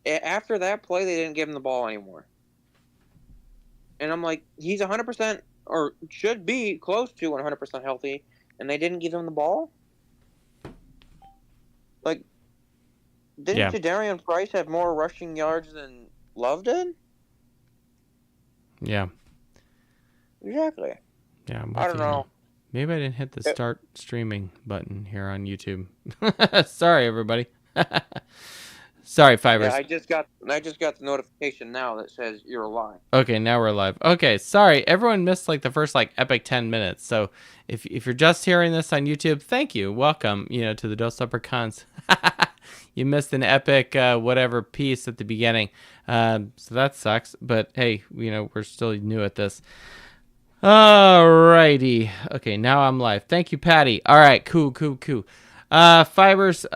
after that play, they didn't give him the ball anymore. And I'm like, he's 100% or should be close to 100% healthy, and they didn't give him the ball? Like, didn't Yeah. Jadarian Price have more rushing yards than Love did? Yeah. Exactly. Yeah, I'm I with don't you here. know. Maybe I didn't hit the It- start streaming button here on YouTube. Sorry, everybody. Sorry, yeah, Fibers. I just got the notification now that says you're alive. Okay, now we're live. Okay, sorry. Everyone missed like the first like epic 10 minutes. So if you're just hearing this on YouTube, thank you. Welcome, to the Dose Upper Cons. You missed an epic whatever piece at the beginning. So that sucks. But hey, we're still new at this. Alrighty. Okay, now I'm live. Thank you, Patty. All right, cool. Fibers,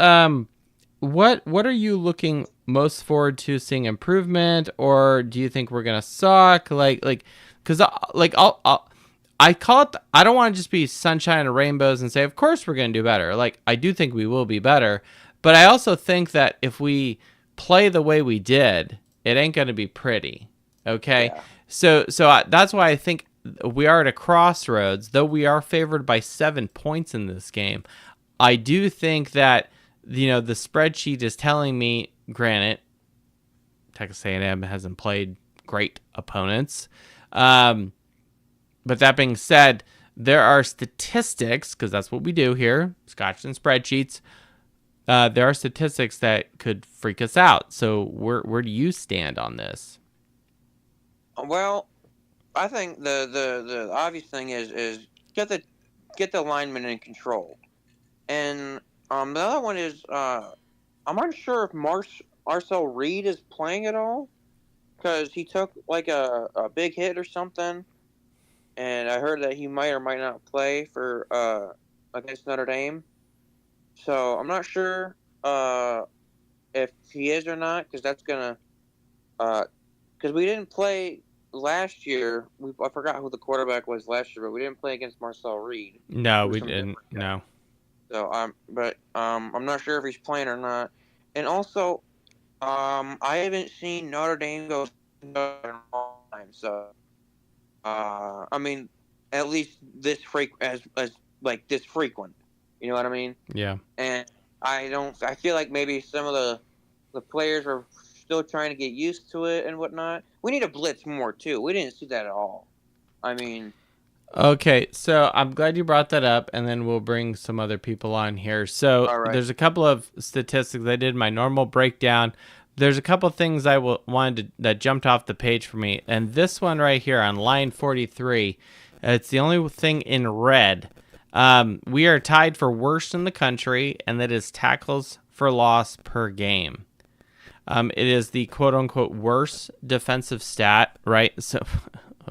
what are you looking most forward to seeing improvement, or do you think we're gonna suck? Because I call it. I don't want to just be sunshine and rainbows and say, of course we're gonna do better. Like, I do think we will be better, but I also think that if we play the way we did, it ain't gonna be pretty. Okay, Yeah. so that's why I think we are at a crossroads. Though we are favored by 7 points in this game, I do think that the spreadsheet is telling me. Granted, Texas A&M hasn't played great opponents, but that being said, there are statistics, because that's what we do here, Scotch and spreadsheets. There are statistics that could freak us out. So where do you stand on this? Well, I think the obvious thing is get the lineman in control, and the other one is I'm unsure if Marcel Reed is playing at all because he took like a big hit or something, and I heard that he might or might not play for against Notre Dame. So I'm not sure if he is or not because that's gonna because we didn't play last year. I forgot who the quarterback was last year, but we didn't play against Marcel Reed. No, It was we some didn't. different guy. No. So I'm not sure if he's playing or not. And also, I haven't seen Notre Dame go in a long time. So I mean, at least this as like this frequent. You know what I mean? Yeah. And I don't. I feel like maybe some of the players are still trying to get used to it and whatnot. We need to blitz more too. We didn't see that at all. I mean, Okay, so I'm glad you brought that up, and then we'll bring some other people on here. So all right. there's a couple of statistics. I did my normal breakdown. There's a couple things wanted that jumped off the page for me, and this one right here on line 43, it's the only thing in red. We are tied for worst in the country, and that is tackles for loss per game. It is the quote-unquote worst defensive stat, right? So,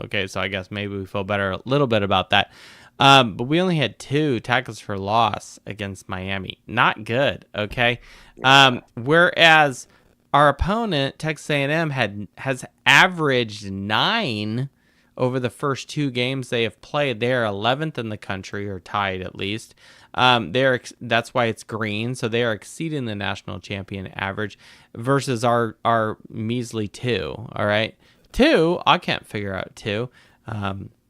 okay, so I guess maybe we feel better a little bit about that. But we only had 2 tackles for loss against Miami. Not good, okay? Whereas our opponent, Texas A&M, has averaged 9 over the first 2 games they have played. They are 11th in the country, or tied at least. That's why it's green. So they are exceeding the national champion average versus our measly 2. All right, 2. I can't figure out 2.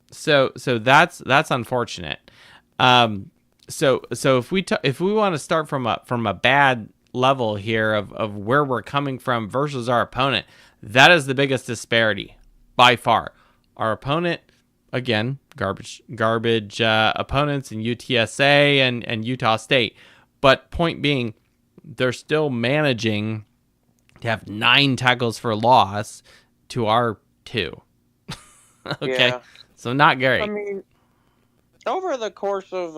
So that's unfortunate. So if we want to start from a bad level here of where we're coming from versus our opponent, that is the biggest disparity by far. Our opponent, again, garbage opponents in UTSA and Utah State. But point being, they're still managing to have 9 tackles for loss to our 2. Okay, Yeah. so not I great. mean, over the course of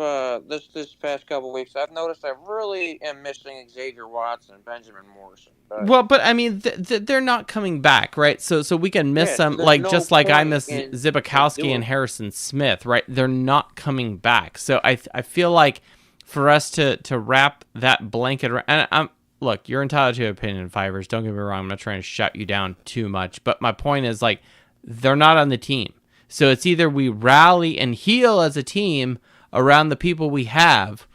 this past couple of weeks, I've noticed I really am missing Xavier Watson and Benjamin Morrison. But Well, but I mean, they're not coming back, right? So we can miss yeah, so them, there's like no just like I point miss in Zibikowski and doing. Harrison Smith, right? They're not coming back. So I feel like for us to wrap that blanket around, and look, you're entitled to your opinion, Fivers. Don't get me wrong. I'm not trying to shut you down too much, but my point is, like, they're not on the team. So it's either we rally and heal as a team around the people we have,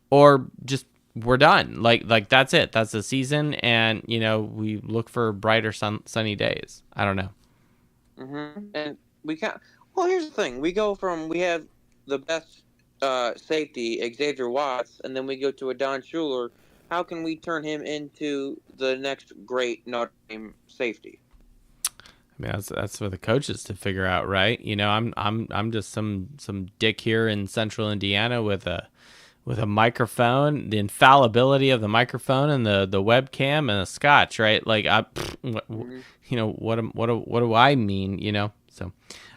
or just we're done. Like that's it. That's the season, and we look for brighter sunny days. I don't know. And we can't. Well, here's the thing: we have the best safety, Xavier Watts, and then we go to a Don Schuler. How can we turn him into the next great Notre Dame safety? I mean, that's for the coaches to figure out, right? I'm just some dick here in Central Indiana with a microphone, the infallibility of the microphone and the webcam and a scotch, right? Like what do I mean? So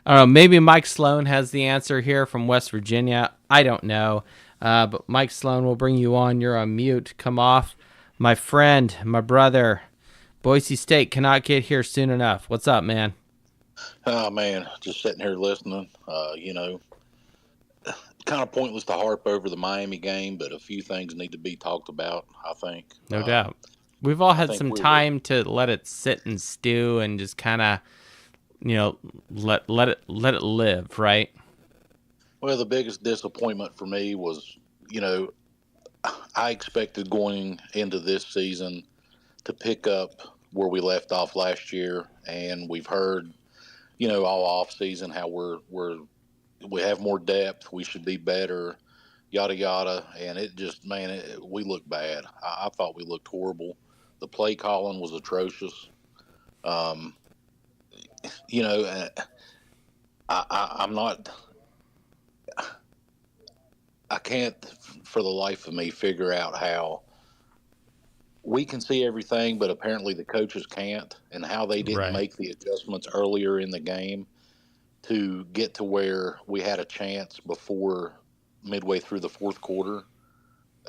I don't know. Maybe Mike Sloan has the answer here from West Virginia. I don't know, but Mike Sloan will bring you on. You're on mute. Come off, my friend, my brother. Boise State cannot get here soon enough. What's up, man? Oh man, just sitting here listening. Kind of pointless to harp over the Miami game, but a few things need to be talked about, I think. No doubt. We've all had some we time to let it sit and stew and just kind of, let it live, right? Well, the biggest disappointment for me was, I expected going into this season to pick up where we left off last year, and we've heard, all off season how we have more depth, we should be better, yada yada, and it just we look bad. I thought we looked horrible. The play calling was atrocious. Um, I'm not. I can't for the life of me figure out how we can see everything, but apparently the coaches can't, and how they didn't Right. make the adjustments earlier in the game to get to where we had a chance before midway through the fourth quarter.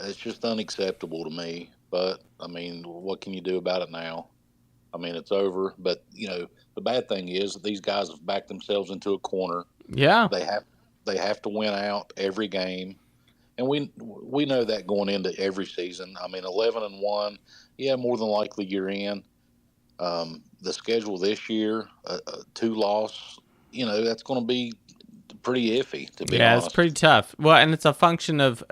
It's just unacceptable to me. But I mean, what can you do about it now? I mean, it's over. But the bad thing is that these guys have backed themselves into a corner. Yeah. They have to win out every game, and we know that going into every season. I mean, 11-1, yeah, more than likely you're in. The schedule this year, 2-loss, that's going to be pretty iffy, to be honest. It's pretty tough. Well, and it's a function of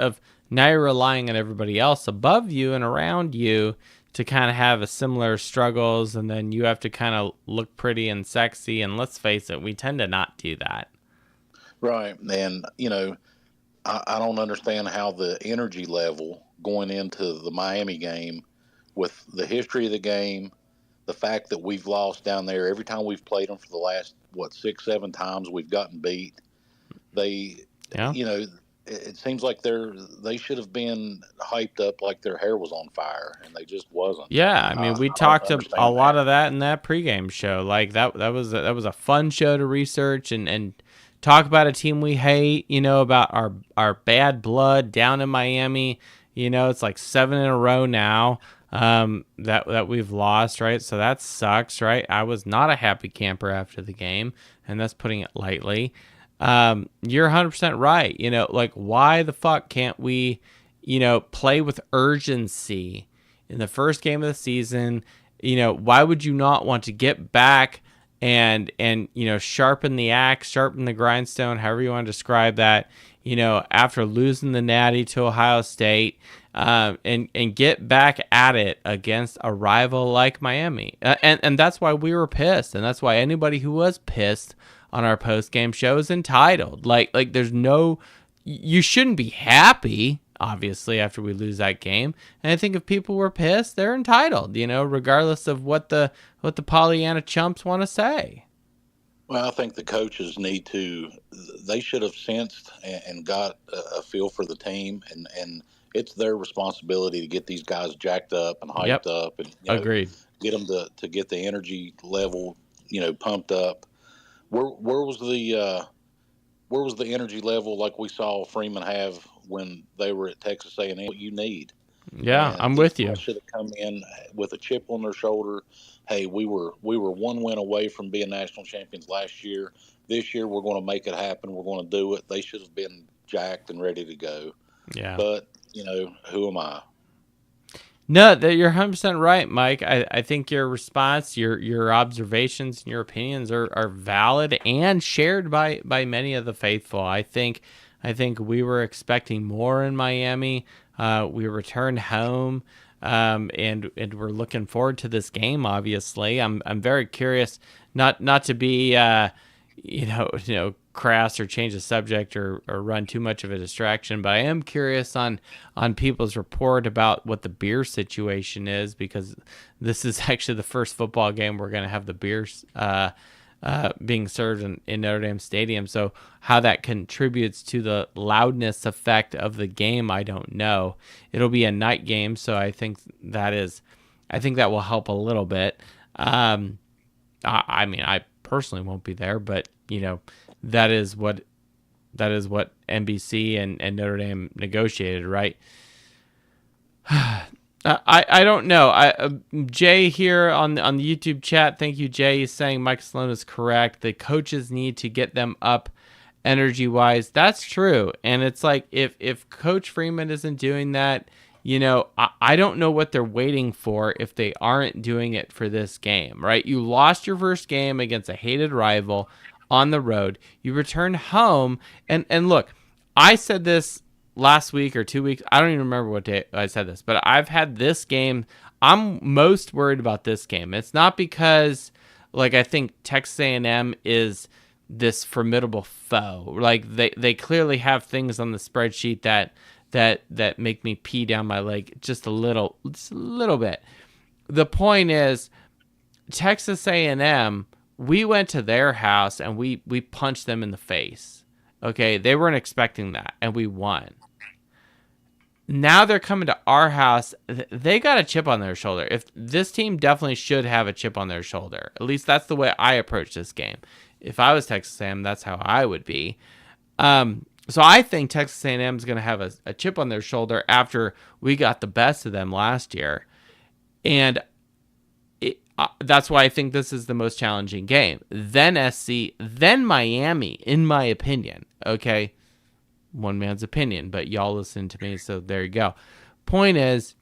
now you're relying on everybody else above you and around you to kind of have a similar struggles, and then you have to kind of look pretty and sexy. And let's face it, we tend to not do that. Right. And, I don't understand how the energy level going into the Miami game, with the history of the game, the fact that we've lost down there every time we've played them for the last 6-7 times we've gotten beat. It seems like they should have been hyped up like their hair was on fire, and they just wasn't. Yeah, I mean, we talked a lot of that in that pregame show. Like that was a fun show to research and talk about a team we hate. About our bad blood down in Miami. It's like 7 in a row now. That we've lost, right? So that sucks, right? I was not a happy camper after the game, and that's putting it lightly. You're 100% right. Like, why the fuck can't we, play with urgency in the first game of the season? Why would you not want to get back and sharpen the axe, sharpen the grindstone, however you want to describe that, after losing the Natty to Ohio State, and get back at it against a rival like Miami. And that's why we were pissed. And that's why anybody who was pissed on our post-game show is entitled. Like there's you shouldn't be happy, obviously, after we lose that game. And I think if people were pissed, they're entitled, regardless of what the Pollyanna chumps want to say. Well, I think the coaches they should have sensed and got a feel for the team, and it's their responsibility to get these guys jacked up and hyped up, and agreed, get them to get the energy level, pumped up. Where was the energy level like we saw Freeman have when they were at Texas A&M? What you need. Yeah, And I'm with you. Should have come in with a chip on their shoulder. Hey, we were one win away from being national champions last year. This year we're going to make it happen. We're going to do it. They should have been jacked and ready to go. Yeah. But who am I? No, you're 100% right, Mike. I think your response, your observations, and your opinions are valid and shared by many of the faithful. I think we were expecting more in Miami. We return home, and we're looking forward to this game. Obviously, I'm very curious. Not to be crass or change the subject or run too much of a distraction, but I am curious on people's report about what the beer situation is, because this is actually the first football game we're going to have the beers being served in Notre Dame Stadium. So how that contributes to the loudness effect of the game, I don't know. It'll be a night game, so I think that will help a little bit. I mean, I personally won't be there, but that is what NBC and Notre Dame negotiated, right? I don't know. Jay here on the YouTube chat, thank you, Jay, is saying Mike Sloan is correct. The coaches need to get them up energy wise. That's true, and it's like if Coach Freeman isn't doing that, I don't know what they're waiting for if they aren't doing it for this game, right? You lost your first game against a hated rival on the road. You return home, and look, I said this last week or 2 weeks. I don't even remember what day I said this, but I've had this game. I'm most worried about this game. It's not because I think Texas A&M is this formidable foe. They clearly have things on the spreadsheet that make me pee down my leg just a little bit. The point is, Texas A&M, we went to their house and we punched them in the face. Okay, they weren't expecting that, and we won. Now they're coming to our house. They got a chip on their shoulder. If this team definitely should have a chip on their shoulder. At least that's the way I approach this game. If I was Texas A&M, that's how I would be. So I think Texas A&M is going to have a chip on their shoulder after we got the best of them last year. And that's why I think this is the most challenging game. Then SC, then Miami, in my opinion. Okay? One man's opinion, but y'all listen to me, so there you go. Point is,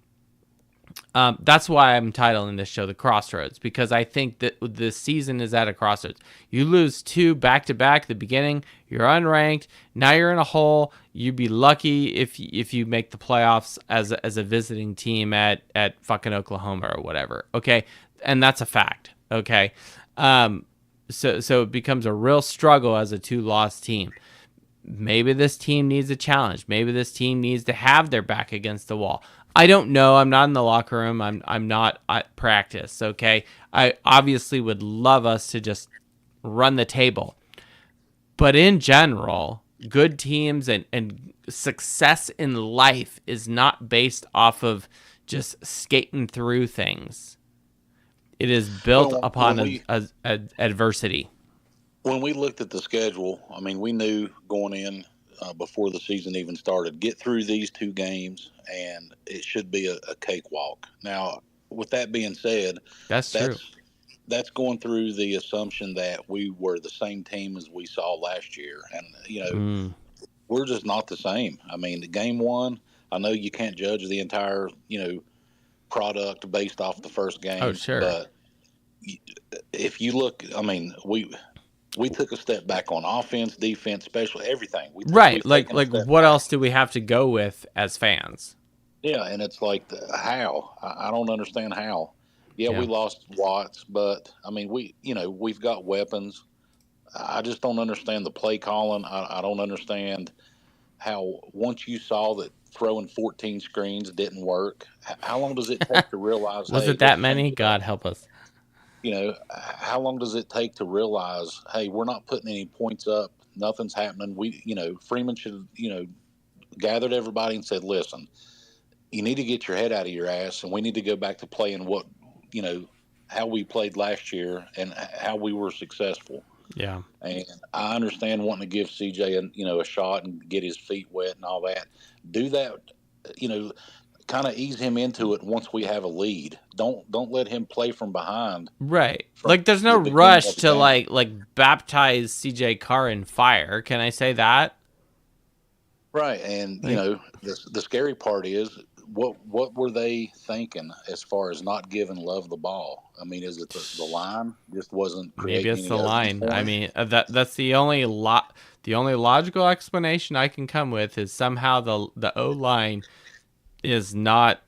that's why I'm titling this show The Crossroads, because I think that the season is at a crossroads. You lose 2 back-to-back at the beginning, you're unranked, now you're in a hole. You'd be lucky if you make the playoffs as a visiting team at fucking Oklahoma or whatever, okay? And that's a fact, okay? So it becomes a real struggle as a 2-loss team. Maybe this team needs a challenge. Maybe this team needs to have their back against the wall. I don't know. I'm not in the locker room. I'm not at practice, okay? I obviously would love us to just run the table. But in general, good teams and success in life is not based off of just skating through things. It is built upon adversity. When we looked at the schedule, I mean, we knew going in before the season even started, get through these 2 games, and it should be a cakewalk. Now, with that being said, that's true. That's going through the assumption that we were the same team as we saw last year. And, we're just not the same. I mean, the game 1, I know you can't judge the entire, product based off the first game. Oh, sure. But if you look, I mean, we took a step back on offense, defense, special, everything. Right. Like what else do we have to go with as fans? Yeah, and it's like, how? I don't understand how. Yeah, we lost Watts, but, I mean, we've got weapons. I just don't understand the play calling. I don't understand how once you saw that throwing 14 screens didn't work, how long does it take to realize? Was it that many? God help us. How long does it take to realize, hey, we're not putting any points up, nothing's happening. Freeman should, gathered everybody and said, listen, you need to get your head out of your ass, and we need to go back to playing what, how we played last year and how we were successful. Yeah. And I understand wanting to give CJ a shot and get his feet wet and all that. Do that, kind of ease him into it once we have a lead. Don't let him play from behind. Right. There's no rush to like baptize CJ Carr in fire. Can I say that? Right. And the scary part is what were they thinking as far as not giving Love the ball? I mean, is it the line just wasn't creating? Maybe it's the line. I mean, that's the only logical explanation I can come with is somehow the O line is not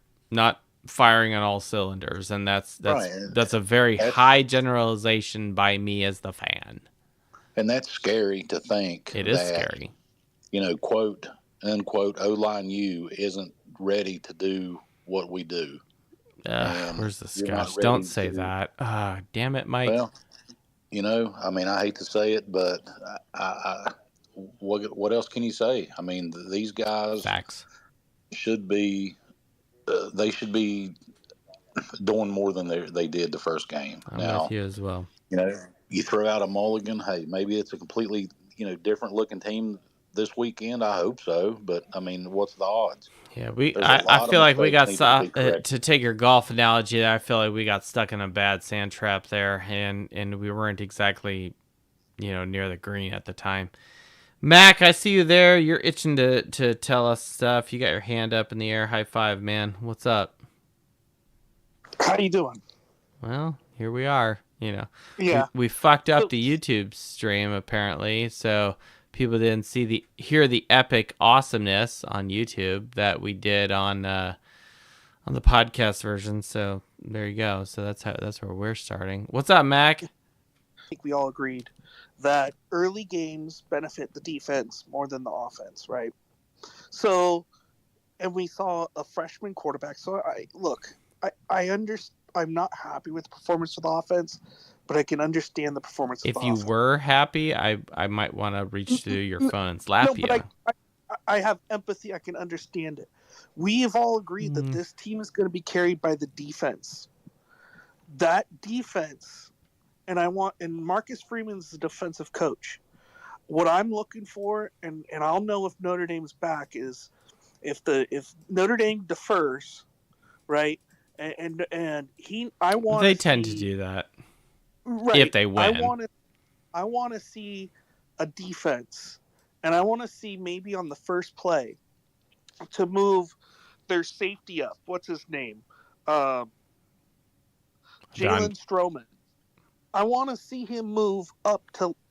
firing on all cylinders, and that's Right. a very high generalization by me as the fan. And that's scary to think It is that, scary. Quote unquote, O-line U isn't ready to do what we do. Where's the You're not scotch? ready Don't say that. Damn it, Mike. Well, I mean, I hate to say it, but what else can you say? I mean, these guys Facts. should be they should be doing more than they did the first game. I'm Now, with you as well. You throw out a mulligan. Hey, maybe it's a completely different looking team this weekend. I hope so, but I mean, what's the odds? Yeah, There's a I lot of feel like we got mistakes need to be corrected. to take your golf analogy. I feel like we got stuck in a bad sand trap there, and we weren't exactly, near the green at the time. Mac, I see you there. You're itching to tell us stuff. You got your hand up in the air. High five, man. What's up? How you doing? Well, here we are. Yeah. We fucked up the YouTube stream apparently, so people didn't hear the epic awesomeness on YouTube that we did on the podcast version. So there you go. So that's where we're starting. What's up, Mac? I think we all agreed that early games benefit the defense more than the offense, right? So, and we saw a freshman quarterback. So I understand. I'm not happy with the performance of the offense, but I can understand the performance of the offense. If you were happy, I might want to reach through your phone and slap you. But I have empathy. I can understand it. We have all agreed that this team is going to be carried by the defense. That defense, and Marcus Freeman's the defensive coach. What I'm looking for, and I'll know if Notre Dame's back, is if Notre Dame defers, right? They tend to do that, right? If they win, I want to see a defense, and I want to see maybe on the first play to move their safety up. What's his name? Jalen Stroman. I want to see him move up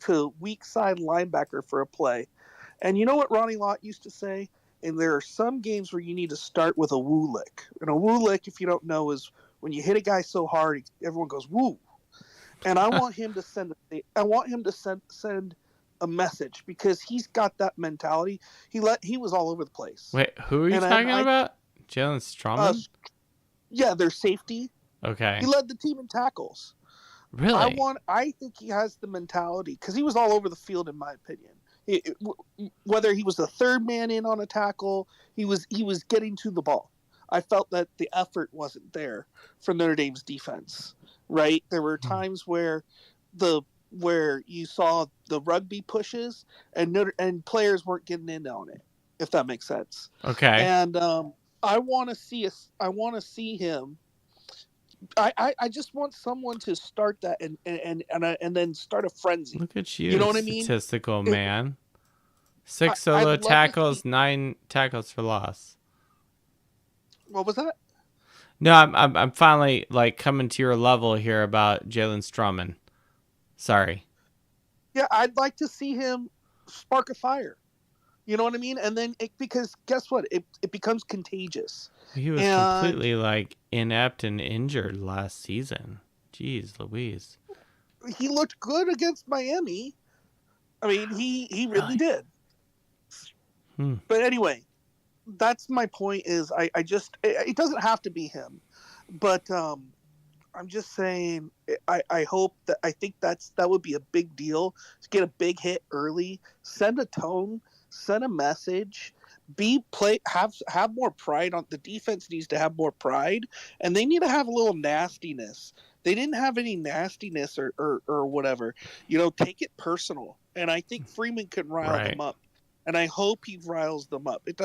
to weak side linebacker for a play. And you know what Ronnie Lott used to say? And there are some games where you need to start with a woo lick. And a woo lick, if you don't know, is when you hit a guy so hard, everyone goes woo. And I want him to send a message because he's got that mentality. He was all over the place. Wait, who are you talking about? Jalen Stroman? Yeah, their safety. Okay. He led the team in tackles. Really? I think he has the mentality because he was all over the field, in my opinion. Whether he was the third man in on a tackle, he was getting to the ball. I felt that the effort wasn't there for Notre Dame's defense. Right? There were times where you saw the rugby pushes and players weren't getting in on it, if that makes sense. Okay. And I want to see him. I just want someone to start that and then start a frenzy. Look at you, you know what I mean? Statistical man. 6 solo tackles, 9 tackles for loss. What was that? No, I'm finally coming to your level here about Jalen Stroman. Sorry. Yeah, I'd like to see him spark a fire. You know what I mean? And then because guess what? It becomes contagious. He was completely inept and injured last season. Jeez Louise. He looked good against Miami. I mean, he really did. But anyway, that's my point is it doesn't have to be him. But I'm just saying I hope that I think that would be a big deal to get a big hit early, send a tone, send a message, have more pride on the defense needs to have more pride, and they need to have a little nastiness. They didn't have any nastiness or whatever. Take it personal. And I think Freeman can rile them up. And I hope he riles them up. It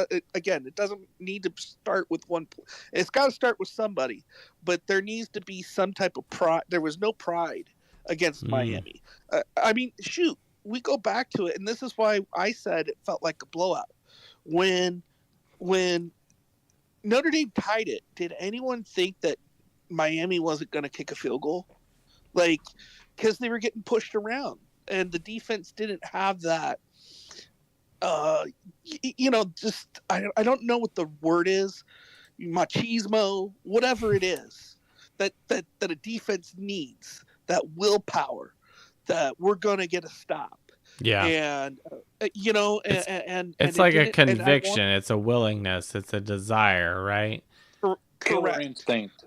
doesn't need to start with one. It's got to start with somebody. But there needs to be some type of pride. There was no pride against Miami. I mean, shoot, we go back to it, and this is why I said it felt like a blowout. When Notre Dame tied it, did anyone think that Miami wasn't going to kick a field goal? Because they were getting pushed around, and the defense didn't have that. I don't know what the word is. machismo, whatever it is that a defense needs, that willpower, that we're gonna get a stop. Yeah. And you know, It's and it's it like a didn't. And I conviction. want It's a willingness. It's a desire, right? Killer correct. instinct.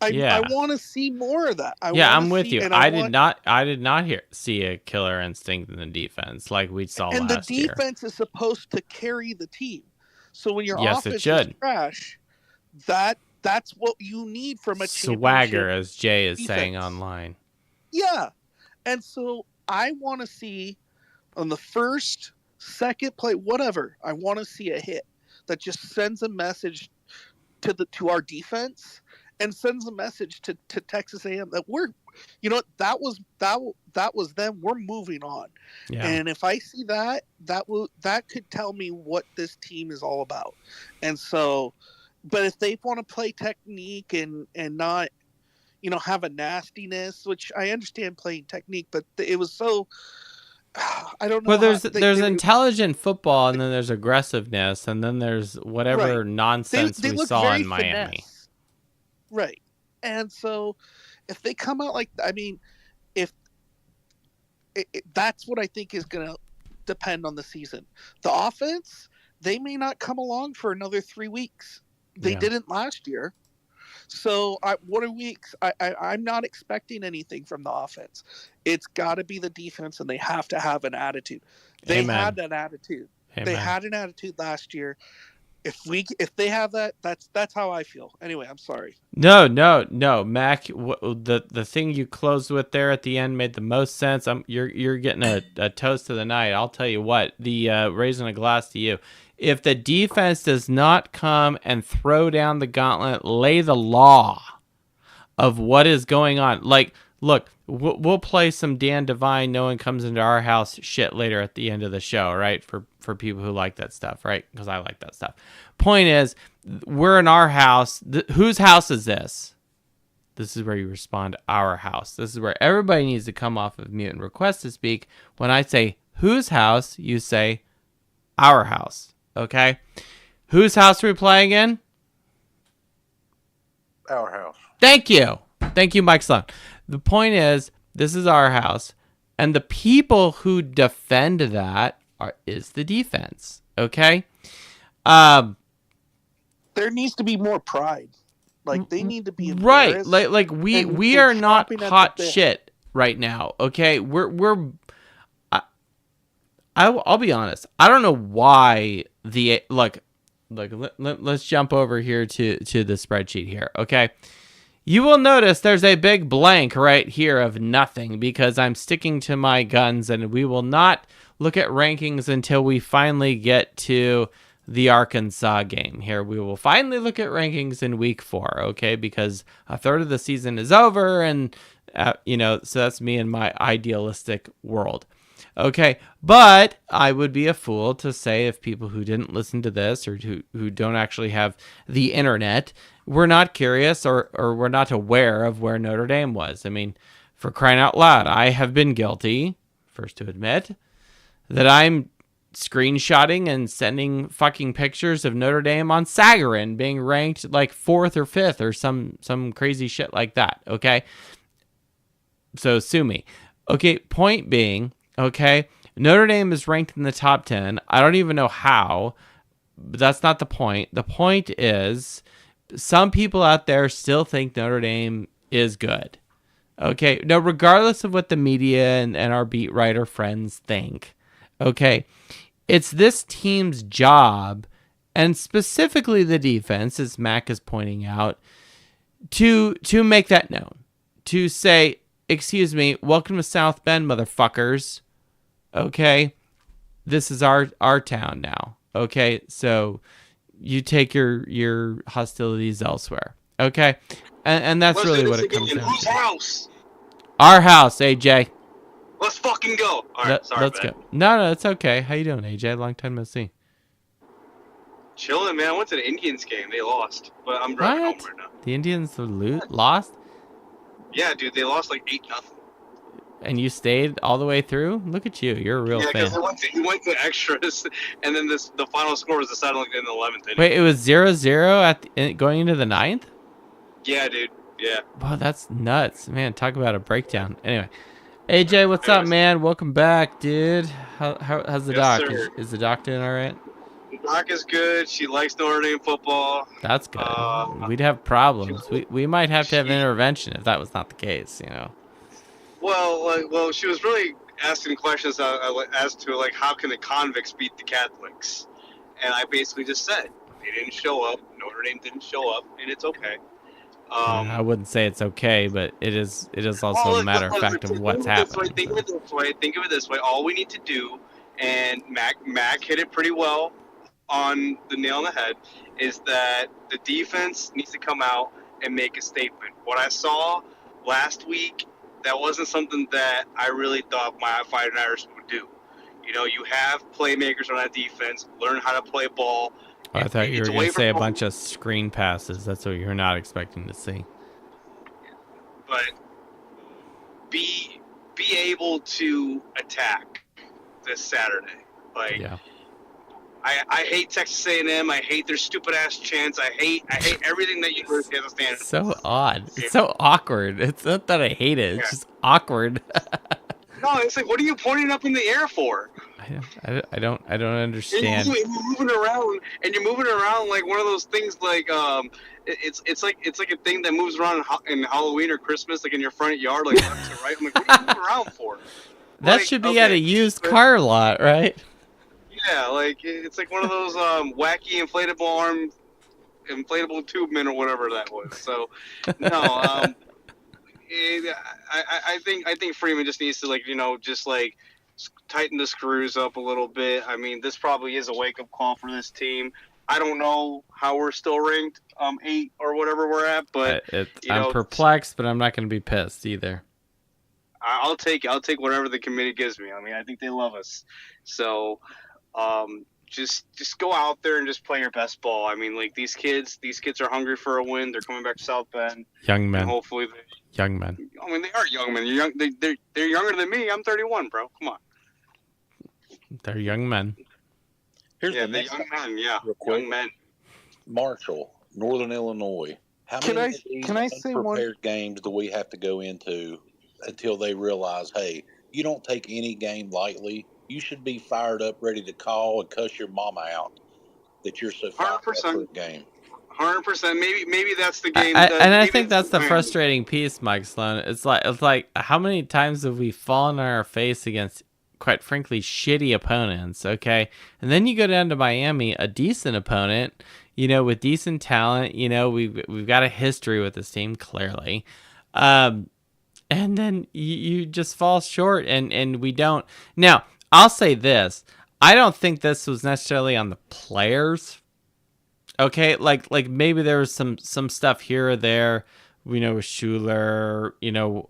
I Yeah. want to see more of that. I Yeah, want I'm to with see, you. and I did not see a killer instinct in the defense like we saw and the last year. defense is supposed to carry the team. So when your Yes, it offense is should. trash, that's what you need from a Swagger, championship as Jay is saying defense. online. Yeah. And so I want to see on the first, second play, whatever, I want to see a hit that just sends a message to our defense and sends a message to Texas A&M that we're, you know, that was them. We're moving on. Yeah. And if I see that could tell me what this team is all about. And so, but if they want to play technique and not, you know, have a nastiness, which I understand playing technique, but it was so, I don't know. Well, there's they intelligent football, and then there's aggressiveness, and then there's whatever right. nonsense They we look saw very in Miami. finesse. Right. And so if they come out like, I mean, if that's what I think is going to depend on the season. The offense, they may not come along for another 3 weeks. They didn't last year. So what are we? I'm not expecting anything from the offense. It's got to be the defense, and they have to have an attitude. They Amen. had that attitude. Amen. They had an attitude last year. If they have that, that's how I feel. Anyway, I'm sorry. No, Mac. The thing you closed with there at the end made the most sense. You're getting a toast of the night. I'll tell you what. The raising a glass to you. If the defense does not come and throw down the gauntlet, lay the law of what is going on. Like, look, we'll play some Dan Devine. No one comes into our house shit later at the end of the show, right? For people who like that stuff, right? Because I like that stuff. Point is, we're in our house. Whose house is this? This is where you respond, our house. This is where everybody needs to come off of mute and request to speak. When I say whose house, you say our house. Okay? Whose house are we playing in? Our house. Thank you. Thank you, Mike Sloan. The point is, this is our house. And the people who defend that is the defense. Okay? There needs to be more pride. Like, they need to be embarrassed. Right. Like we are not hot shit right now. Okay? I'll be honest. I don't know why let's jump over here to the spreadsheet here. Okay. You will notice there's a big blank right here of nothing because I'm sticking to my guns, and we will not look at rankings until we finally get to the Arkansas game here. We will finally look at rankings in week 4. Okay. Because a third of the season is over, and so that's me in my idealistic world. Okay, but I would be a fool to say if people who didn't listen to this or who don't actually have the internet were not curious or were not aware of where Notre Dame was. I mean, for crying out loud, I have been guilty, first to admit, that I'm screenshotting and sending fucking pictures of Notre Dame on Sagarin being ranked like 4th or 5th or some crazy shit like that, okay? So sue me. Okay, point being... Okay, Notre Dame is ranked in the top 10. I don't even know how, but that's not the point. The point is some people out there still think Notre Dame is good. Okay, now regardless of what the media and our beat writer friends think, okay, it's this team's job, and specifically the defense, as Mac is pointing out, to make that known. To say, excuse me, welcome to South Bend, motherfuckers. Okay, this is our town now. Okay, so you take your hostilities elsewhere. Okay, and that's really what it comes down to. Whose house? Our house, AJ. Let's fucking go. All right, sorry, let's go. No, it's okay. How you doing, AJ? Long time no see. Chilling, man. I went to the Indians game. They lost, but I'm driving home right now. The Indians lost? Yeah, dude, they lost like 8-0. And you stayed all the way through? Look at you. You're a real Yeah, fan. because he went to extras, and then the final score was decided like in the 11th inning. Wait, it was 0-0 going into the 9th? Yeah, dude. Yeah. Wow, that's nuts. Man, talk about a breakdown. Anyway. AJ, what's It up, was- man? Welcome back, dude. How's the Yes, doc? sir. Is the doc doing all right? Doc is good. She likes Notre Dame football. That's good. We'd have problems. We might have to have she- intervention if that was not the case, you know. Well, she was really asking questions as to like how can the convicts beat the Catholics, and I basically just said they didn't show up. Notre Dame didn't show up, and it's okay. I wouldn't say it's okay, but it is also a matter of fact of what's happening. Think of it this way. All we need to do, and Mac hit it pretty well on the nail on the head, is that the defense needs to come out and make a statement. What I saw last week, that wasn't something that I really thought my Fighting Irish would do. You know, you have playmakers on that defense. Learn how to play ball. Oh, I thought you were going to say a from bunch of screen passes. That's what you're not expecting to see. But be able to attack this Saturday. Like, Yeah. I hate Texas A&M. I hate their stupid ass chants. I hate everything that University has to stand It's for. so odd. It's so awkward. It's not that I hate it. It's just awkward. No, it's like, what are you pointing up in the air for? I don't understand. And you're moving around, like one of those things like it's like a thing that moves around in Halloween or Christmas, like in your front yard, like left to right. I'm like, what are you moving around for? That Like, should be okay, at a used car lot, right? Yeah, like it's like one of those wacky inflatable tube men or whatever that was. So no, I think Freeman just needs to tighten the screws up a little bit. I mean, this probably is a wake up call for this team. I don't know how we're still ranked 8 or whatever we're at, but I'm perplexed, but I'm not going to be pissed either. I'll take whatever the committee gives me. I mean, I think they love us, so just go out there and just play your best ball. I mean, like these kids are hungry for a win. They're coming back to South Bend. Young men. Hopefully, young men. I mean, they are young men. They're younger than me. I'm 31, bro. Come on. They're young men. Here's the next young men. Yeah, real quick. young men. Marshall, Northern Illinois. How Can many I- of these can I say one- unprepared games do we have to go into until they realize, hey, you don't take any game lightly. You should be fired up, ready to call and cuss your mama out that you're so fired up for a game. 100%. Maybe that's the game. I think that's the frustrating piece, Mike Sloan. It's like how many times have we fallen on our face against, quite frankly, shitty opponents? Okay, and then you go down to Miami, a decent opponent, with decent talent. We've got a history with this team clearly, and then you just fall short, and we don't. Now, I'll say this: I don't think this was necessarily on the players. Okay, like maybe there was some stuff here or there, with Schuler,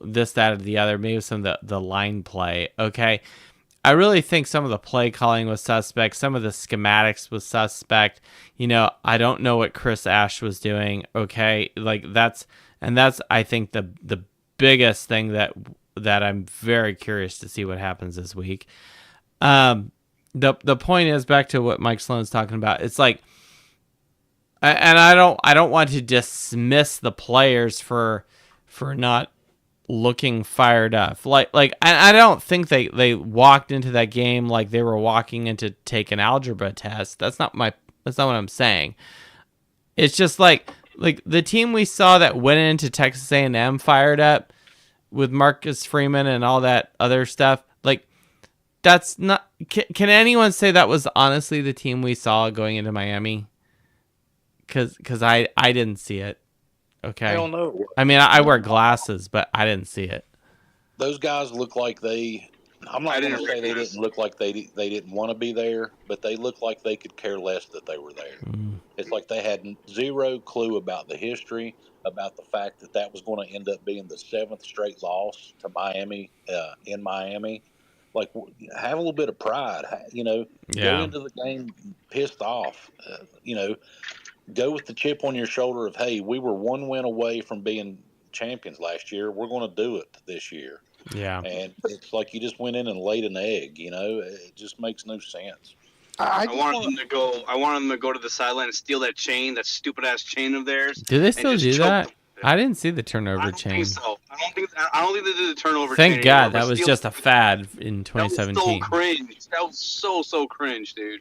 this, that, or the other, maybe some of the line play. Okay, I really think some of the play calling was suspect. Some of the schematics was suspect. I don't know what Chris Ash was doing. Okay, that's I think the biggest thing that I'm very curious to see what happens this week. The point is, back to what Mike Sloan's talking about. It's like, and I don't want to dismiss the players for not looking fired up. Like I don't think they walked into that game like they were walking in to take an algebra test. That's not what I'm saying. It's just like the team we saw that went into Texas A&M fired up with Marcus Freeman and all that other stuff. Like, that's not. Can anyone say that was honestly the team we saw going into Miami? Because I didn't see it. Okay. I don't know. I mean, I wear glasses, but I didn't see it. Those guys look like they. I'm not going to say they didn't look like they didn't want to be there, but they look like they could care less that they were there. It's like they had zero clue about the history, about the fact that was going to end up being the 7th straight loss to Miami in Miami. Like, have a little bit of pride. Go into the game pissed off. Go with the chip on your shoulder of, hey, we were one win away from being champions last year. We're going to do it this year. Yeah. And it's like you just went in and laid an egg. It just makes no sense. I I just wanted want them to go. I wanted them to go to the sideline and steal that chain, that stupid ass chain of theirs, Do they and still just do choke that? them. I didn't see the I turnover don't chain. think so. I don't think they did the turnover chain Thank anymore. God, But that was steal, just a fad in that was so 2017. cringe. That was so cringe, dude.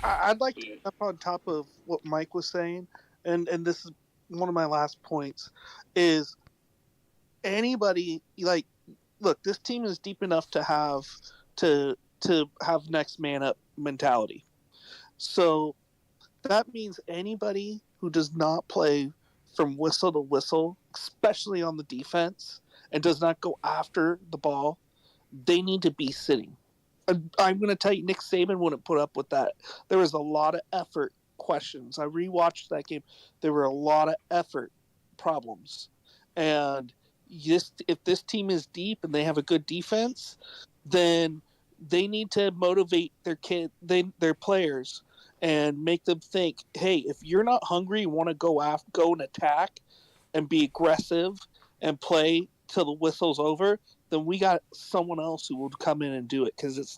I'd like to jump on top of what Mike was saying, and this is one of my last points, is anybody like look, this team is deep enough to have next man up mentality. So that means anybody who does not play from whistle to whistle, especially on the defense, and does not go after the ball, they need to be sitting. I'm going to tell you, Nick Saban wouldn't put up with that. There was a lot of effort questions. I rewatched that game. There were a lot of effort problems. And just if this team is deep and they have a good defense, then they need to motivate their players and make them think, hey, if you're not hungry, you want to go and attack and be aggressive and play till the whistle's over, then we got someone else who will come in and do it, because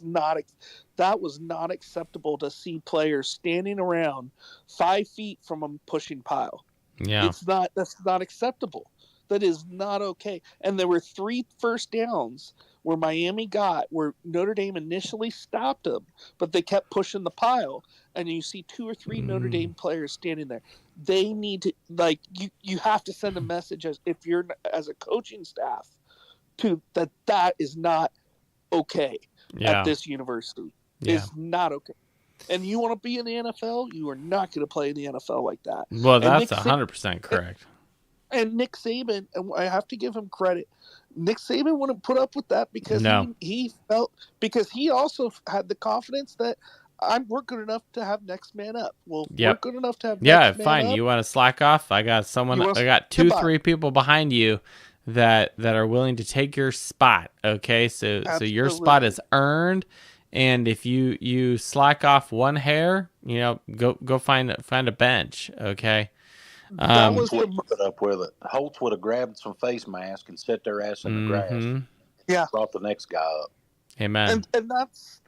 that was not acceptable to see players standing around 5 feet from a pushing pile. Yeah. That's not acceptable. That is not okay. And there were 3 first downs where Miami got where Notre Dame initially stopped them, but they kept pushing the pile, and you see 2 or 3 Notre Dame players standing there. They need to, like, you have to send a message as a coaching staff to that is not okay at this university. Yeah. It's not okay. And you want to be in the NFL, you are not going to play in the NFL like that. Well, that's 100% correct. And Nick Saban, and I have to give him credit, Nick Saban wouldn't put up with that because he felt, because he also had the confidence that we're good enough to have next man up. Well, we're good enough to have next man fine. up. You want to slack off? I got I got 2-3 people behind you that are willing to take your spot. Okay, so your spot is earned, and if you slack off one hair, go find a bench. Okay. Holtz would put up with it. Holtz would have grabbed some face mask and set their ass in the grass. Yeah, brought the next guy up. Amen.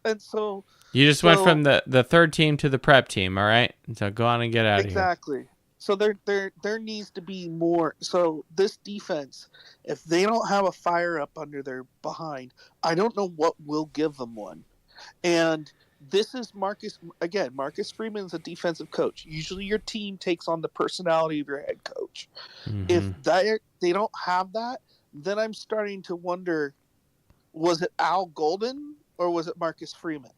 And so you just went from the third team to the prep team. All right, so go on and get out of here. Exactly. So there needs to be more. So this defense, if they don't have a fire up under their behind, I don't know what will give them one. And this is Marcus Freeman's a defensive coach. Usually your team takes on the personality of your head coach. Mm-hmm. If they don't have that, then I'm starting to wonder, was it Al Golden or was it Marcus Freeman?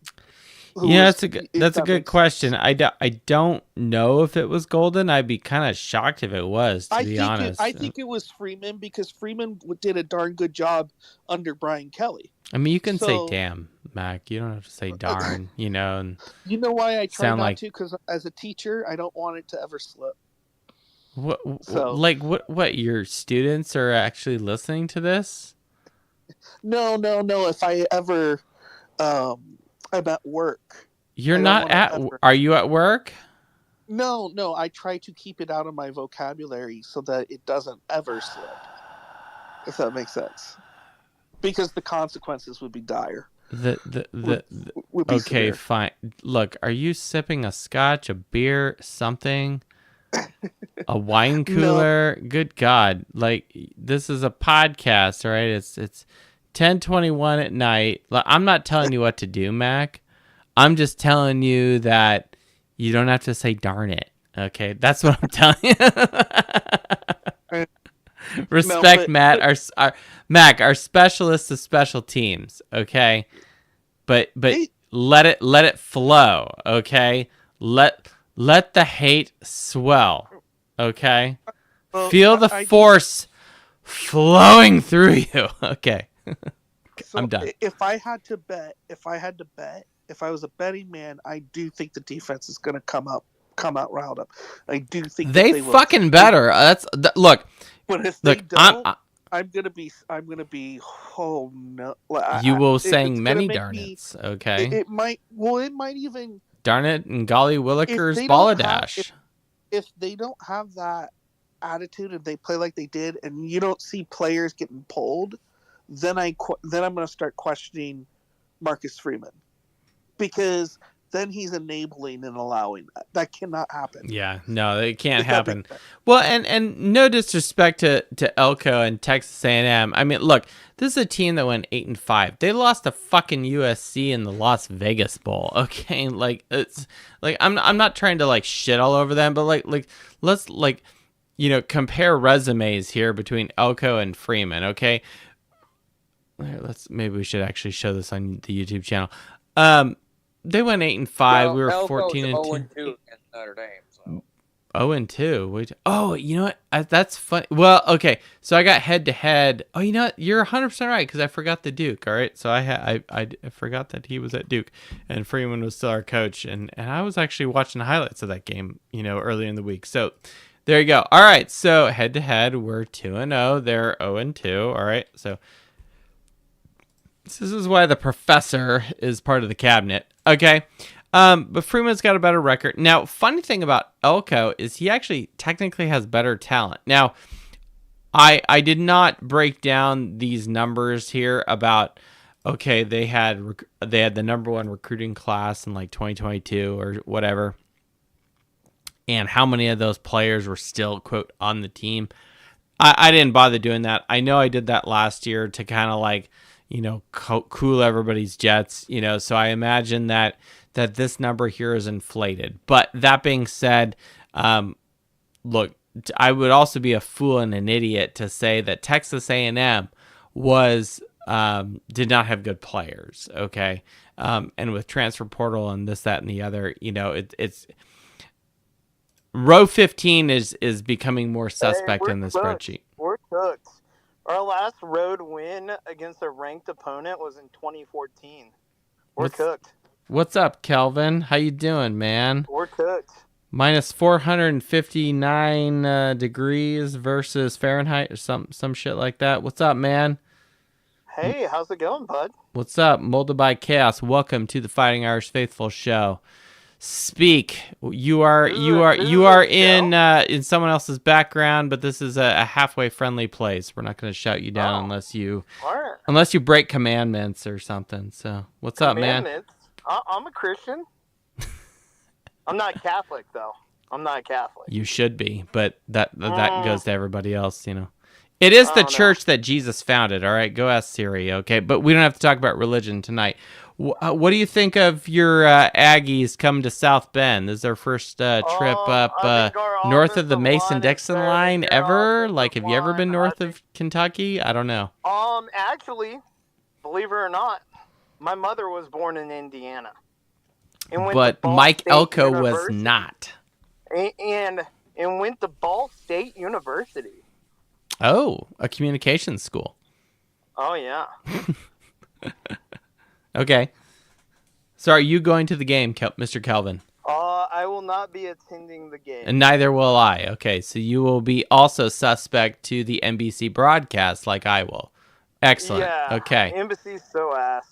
That's a good question. I don't know if it was Golden. I'd be kind of shocked if it was, to be honest. I think it was Freeman, because Freeman did a darn good job under Brian Kelly. I mean, you can say damn, Mac. You don't have to say darn, And you know why I try not to? Because as a teacher, I don't want it to ever slip. What? Your students are actually listening to this? No. If I ever, I'm at work. You're not at. Are you at work? No. I try to keep it out of my vocabulary so that it doesn't ever slip. If that makes sense. Because the consequences would be dire. Would be okay, severe. fine. Look, are you sipping a scotch, a beer, something? A wine cooler? No. Good God. This is a podcast, all right? It's 10:21 at night. I'm not telling you what to do, Mac. I'm just telling you that you don't have to say darn it. Okay? That's what I'm telling you. Respect Matt, our Mac, our specialist of special teams, okay? But let it flow, okay? Let the hate swell, okay? Feel the force flowing through you, okay? So I'm done. If I was a betting man, I do think the defense is going to come out riled up. I do think they fucking better. Look. But if they don't, I'm gonna be. Oh no! You will saying many darnets. Okay. It might even. Darn it and golly willikers balladash. If they don't have that attitude and they play like they did, and you don't see players getting pulled, then I'm going to start questioning Marcus Freeman, because then he's enabling and allowing that. That cannot happen. Yeah, no, it can't Does that happen. make sense? Well, and no disrespect to Elko and Texas A&M. I mean, look, this is a team that went 8-5. They lost to fucking USC in the Las Vegas Bowl. Okay, like it's like I'm not trying to like shit all over them, but like let's like compare resumes here between Elko and Freeman. Okay, maybe we should actually show this on the YouTube channel. They went 8-5. Well, We were Elko's 14-2. 0-2 against Notre Dame. So. 0-2. Oh, you know what? That's funny. Well, okay. So I got head to head. Oh, you know what? You're 100% right, because I forgot the Duke. All right. So I forgot that he was at Duke, and Freeman was still our coach, and I was actually watching the highlights of that game, earlier in the week. So there you go. All right. So head to head, we're 2-0. They're 0-2. All right. So this is why the professor is part of the cabinet. Okay. But Freeman's got a better record. Now, funny thing about Elko is he actually technically has better talent. Now, I did not break down these numbers here about, okay, they had the number one recruiting class in like 2022 or whatever, and how many of those players were still, quote, on the team. I didn't bother doing that. I know I did that last year to kind of like, cool everybody's jets, so I imagine that this number here is inflated. But that being said, look, I would also be a fool and an idiot to say that Texas A&M did not have good players, okay? And with transfer portal and this, that, and the other, it's row 15 is becoming more suspect in the spreadsheet. We're cooked. Our last road win against a ranked opponent was in 2014. We're cooked. What's up, Kelvin? How you doing, man? We're cooked. Minus 459 degrees versus Fahrenheit or some shit like that. What's up, man? Hey, how's it going, bud? What's up? Molded by Chaos. Welcome to the Fighting Irish Faithful show. Speak. You are in someone else's background, but this is a halfway friendly place. We're not going to shout you down unless you break commandments or something. So, what's up, man? I'm a Christian. I'm not Catholic, though. I'm not Catholic. You should be, but that goes to everybody else, It is the church that Jesus founded, all right? Go ask Siri, okay? But we don't have to talk about religion tonight. What do you think of your Aggies coming to South Bend? This is their first trip up north of the Mason-Dixon line ever? Like, have you ever been north of Kentucky? I don't know. Actually, believe it or not, my mother was born in Indiana. But Mike Elko was not. And went to Ball State University. Oh, a communications school. Oh, yeah. Okay. So are you going to the game, Mr. Kelvin? I will not be attending the game. And neither will I. Okay, so you will be also suspect to the NBC broadcast like I will. Excellent. Yeah, okay. NBC's so ass.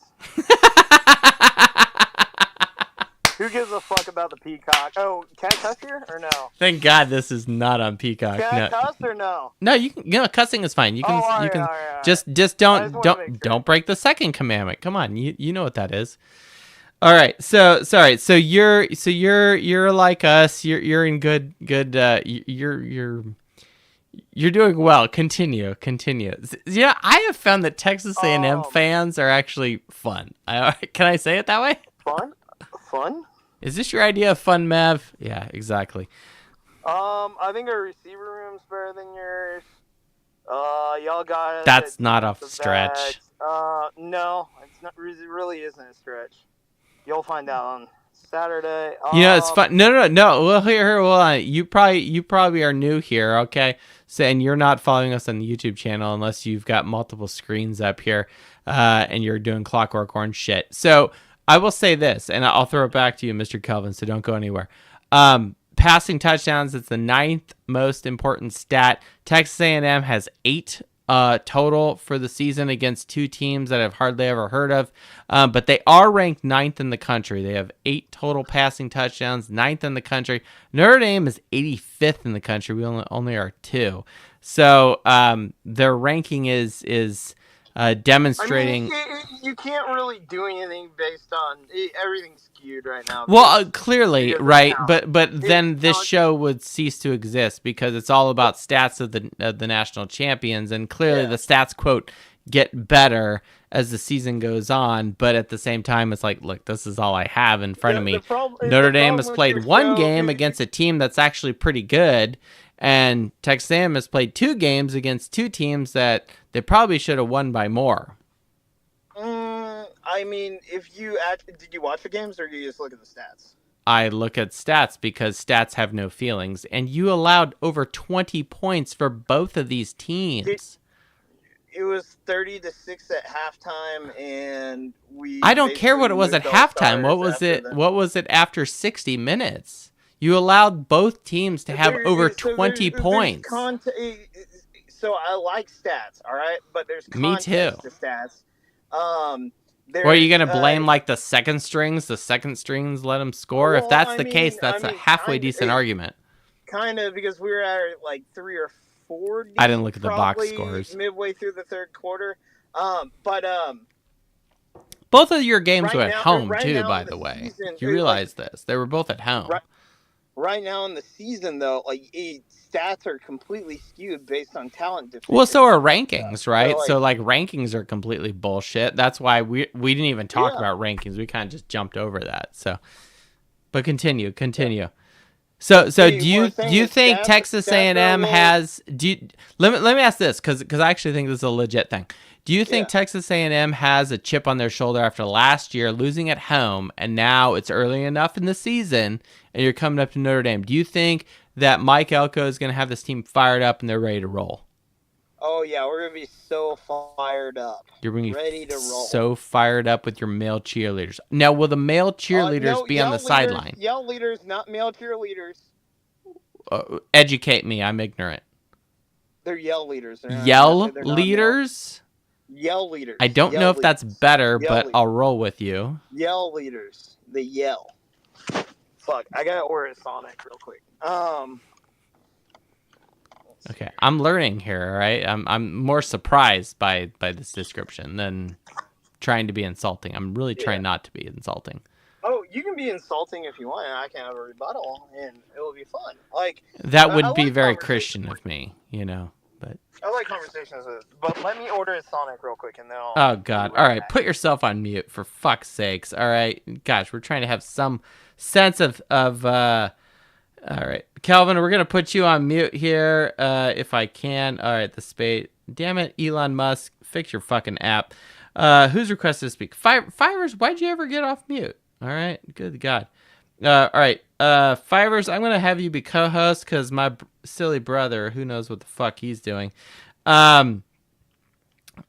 Who gives a fuck about the Peacock? Oh, can I cuss here or no? Thank God this is not on Peacock. Can I cuss or no? No, you can. Cussing is fine. You can. All right. Just don't break the second commandment. Come on, you know what that is. All right. So sorry. So you're like us. You're in good. You're doing well. Continue. Yeah, I have found that Texas A&M fans are actually fun. Can I say it that way? Fun? Is this your idea of fun, Mav? Yeah, exactly. I think our receiver room's better than yours. Y'all got. That's not a stretch. No, it's not. It really isn't a stretch. You'll find out on Saturday. It's fun. No. Well, here. Well, you probably are new here. Okay, so and you're not following us on the YouTube channel unless you've got multiple screens up here, and you're doing Clockwork Orange shit. So. I will say this, and I'll throw it back to you, Mr. Kelvin, so don't go anywhere. Passing touchdowns, it's the 9th most important stat. Texas A&M has 8 total for the season against 2 teams that I've hardly ever heard of. But they are ranked 9th in the country. They have 8 total passing touchdowns, 9th in the country. Notre Dame is 85th in the country. We only are 2. So their ranking is demonstrating. I mean, you can't really do anything based on everything's skewed right now. Well, clearly, because of right? talent. But then this talent- show would cease to exist because it's all about stats of the national champions, and clearly the stats quote get better as the season goes on. But at the same time, it's like, look, this is all I have in front of me. Notre Dame has played one game against a team that's actually pretty good, and Texas A&M has played 2 games against 2 teams that they probably should have won by more. I mean, did you watch the games or did you just look at the stats? I look at stats because stats have no feelings, and you allowed over 20 points for both of these teams. It was 30-6 at halftime, and I don't care what it was at halftime. What was it after 60 minutes? You allowed both teams to have over 20 points. So I like stats, all right, but there's context to stats. Or are you going to blame like the second strings? The second strings let them score? If that's the case, that's a halfway decent argument. Kind of, because we were at like 3 or 4. I didn't look at the box scores. Midway through the third quarter. Both of your games were at home right too, now by in the way. season, You realize this. They were both at home. Right now in the season, though, like stats are completely skewed based on talent difference. Well, so are rankings, right? So, like rankings are completely bullshit. That's why we didn't even talk about rankings. We kind of just jumped over that. So, but continue. Yeah. So do you think Texas A&M has? Let me ask this because I actually think this is a legit thing. Do you think Texas A&M has a chip on their shoulder after last year losing at home, and now it's early enough in the season, and you're coming up to Notre Dame? Do you think that Mike Elko is going to have this team fired up and they're ready to roll? Oh yeah, we're going to be so fired up. You're going to be ready to roll. So fired up with your male cheerleaders. Now, will the male cheerleaders be on the sideline? Yell leaders, not male cheerleaders. Educate me. I'm ignorant. They're yell leaders. Yell leaders? Yell leaders. I don't know if that's better, but I'll roll with you. Yell leaders. They yell. Fuck, I gotta order a Sonic real quick. Okay, I'm learning here, all right? I'm more surprised by this description than trying to be insulting. I'm really trying not to be insulting. Oh, you can be insulting if you want, and I can have a rebuttal, and it will be fun. Like that would be very Christian of me, you know. But I like conversations, but let me order a Sonic real quick, and then I'll. Oh God! All right, put yourself on mute for fuck's sakes. All right, gosh, we're trying to have some sense of. All right, Calvin, we're gonna put you on mute here, if I can. All right, the spade. Damn it, Elon Musk, fix your fucking app. Who's requested to speak? Fivers, why'd you ever get off mute? All right, good God. All right, Fivers, I'm gonna have you be co-host because my silly brother, who knows what the fuck he's doing, and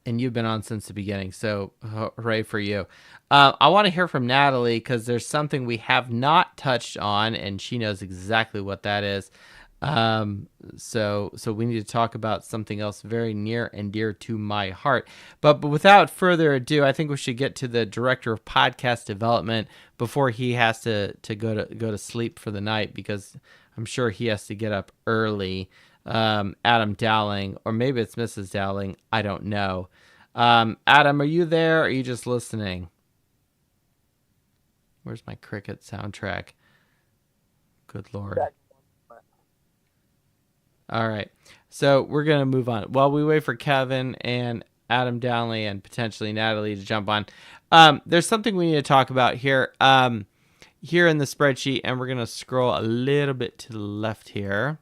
you've been on since the beginning, so hooray for you. I want to hear from Natalie because there's something we have not touched on, and she knows exactly what that is. So we need to talk about something else very near and dear to my heart. But without further ado, I think we should get to the director of podcast development before he has to go to sleep for the night, because I'm sure he has to get up early. Adam Dowling, or maybe it's Mrs. Dowling. I don't know. Adam, are you there? Or are you just listening? Where's my cricket soundtrack? Good Lord. All right. So we're going to move on. While we wait for Kevin and Adam Downley and potentially Natalie to jump on, there's something we need to talk about here. Here in the spreadsheet, and we're going to scroll a little bit to the left here.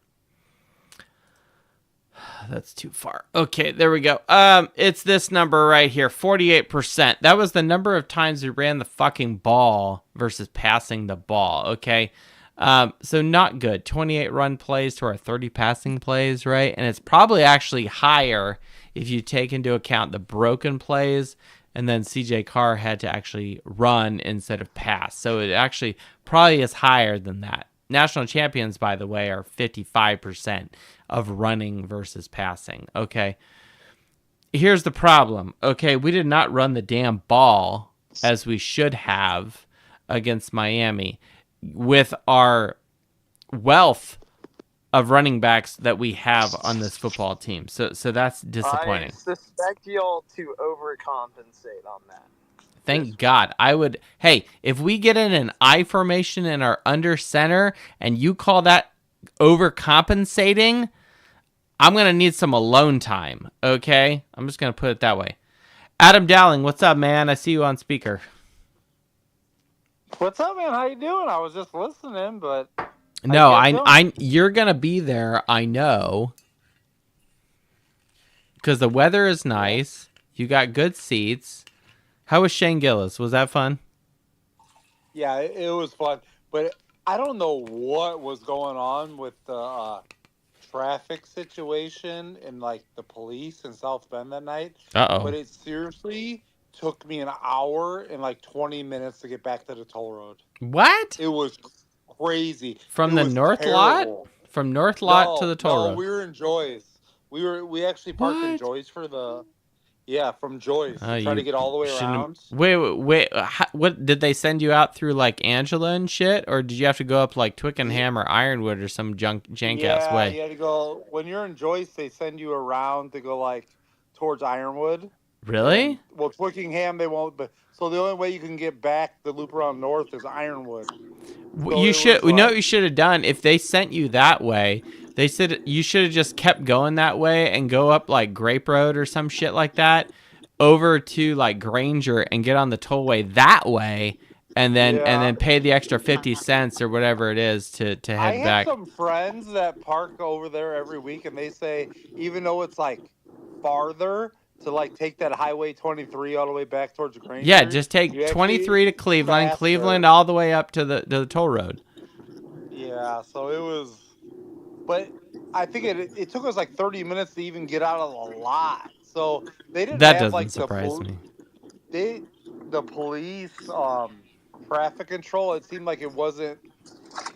That's too far. Okay, there we go. It's this number right here, 48%. That was the number of times we ran the fucking ball versus passing the ball, okay? So not good. 28 run plays to our 30 passing plays, right? And it's probably actually higher if you take into account the broken plays, and then CJ Carr had to actually run instead of pass. So it actually probably is higher than that. National champions, by the way, are 55% of running versus passing. Okay. Here's the problem. Okay. We did not run the damn ball as we should have against Miami. With our wealth of running backs that we have on this football team. So that's disappointing. I suspect y'all to overcompensate on that. Thank God. Hey, if we get in an I formation and are under center and you call that overcompensating, I'm going to need some alone time, okay? I'm just going to put it that way. Adam Dowling, what's up, man? I see you on speaker. What's up, man? How you doing? I was just listening, but no, you're going to be there, I know. Because the weather is nice. You got good seats. How was Shane Gillis? Was that fun? Yeah, it was fun. But I don't know what was going on with the traffic situation and like the police in South Bend that night. Uh-oh. But it seriously took me an hour and like 20 minutes to get back to the toll road. What? It was crazy. From the north lot? From north lot to the toll road? No, we were in Joyce. We actually parked in Joyce for the... Yeah, from Joyce. Trying to get all the way around. Wait. What did they send you out through like Angela and shit, or did you have to go up like Twickenham or Ironwood or some jank ass way? Yeah, you had to go. When you're in Joyce, they send you around to go like towards Ironwood. Really? Twickenham they won't. But so the only way you can get back the loop around north is Ironwood. So you should. We know what you should have done if they sent you that way. They said you should have just kept going that way and go up like Grape Road or some shit like that over to like Granger and get on the tollway that way and then pay the extra 50 cents or whatever it is to head back. I have some friends that park over there every week and they say even though it's like farther to like take that Highway 23 all the way back towards Granger. Yeah, just take 23 to Cleveland, faster. Cleveland all the way up to the toll road. Yeah, so it was... But I think it took us like 30 minutes to even get out of the lot. So they didn't have like surprise me. The police traffic control. It seemed like it wasn't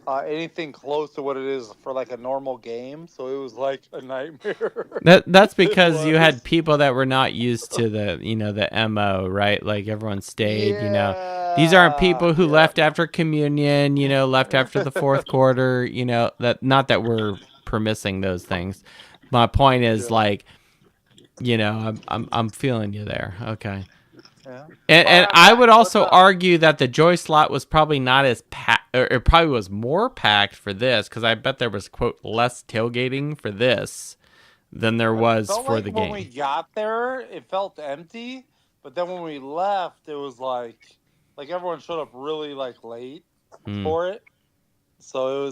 anything close to what it is for like a normal game. So it was like a nightmare. That's because you had people that were not used to the MO, right? Like everyone stayed, These aren't people who left after communion, left after the fourth quarter, that not that we're permissing those things. My point is I'm feeling you there. Okay. Yeah. And I would also argue that the Joyce lot was probably not as packed, or it probably was more packed for this, because I bet there was, quote, less tailgating for this than there was for the game. When we got there, it felt empty, but then when we left, it was like everyone showed up really like late for it. So it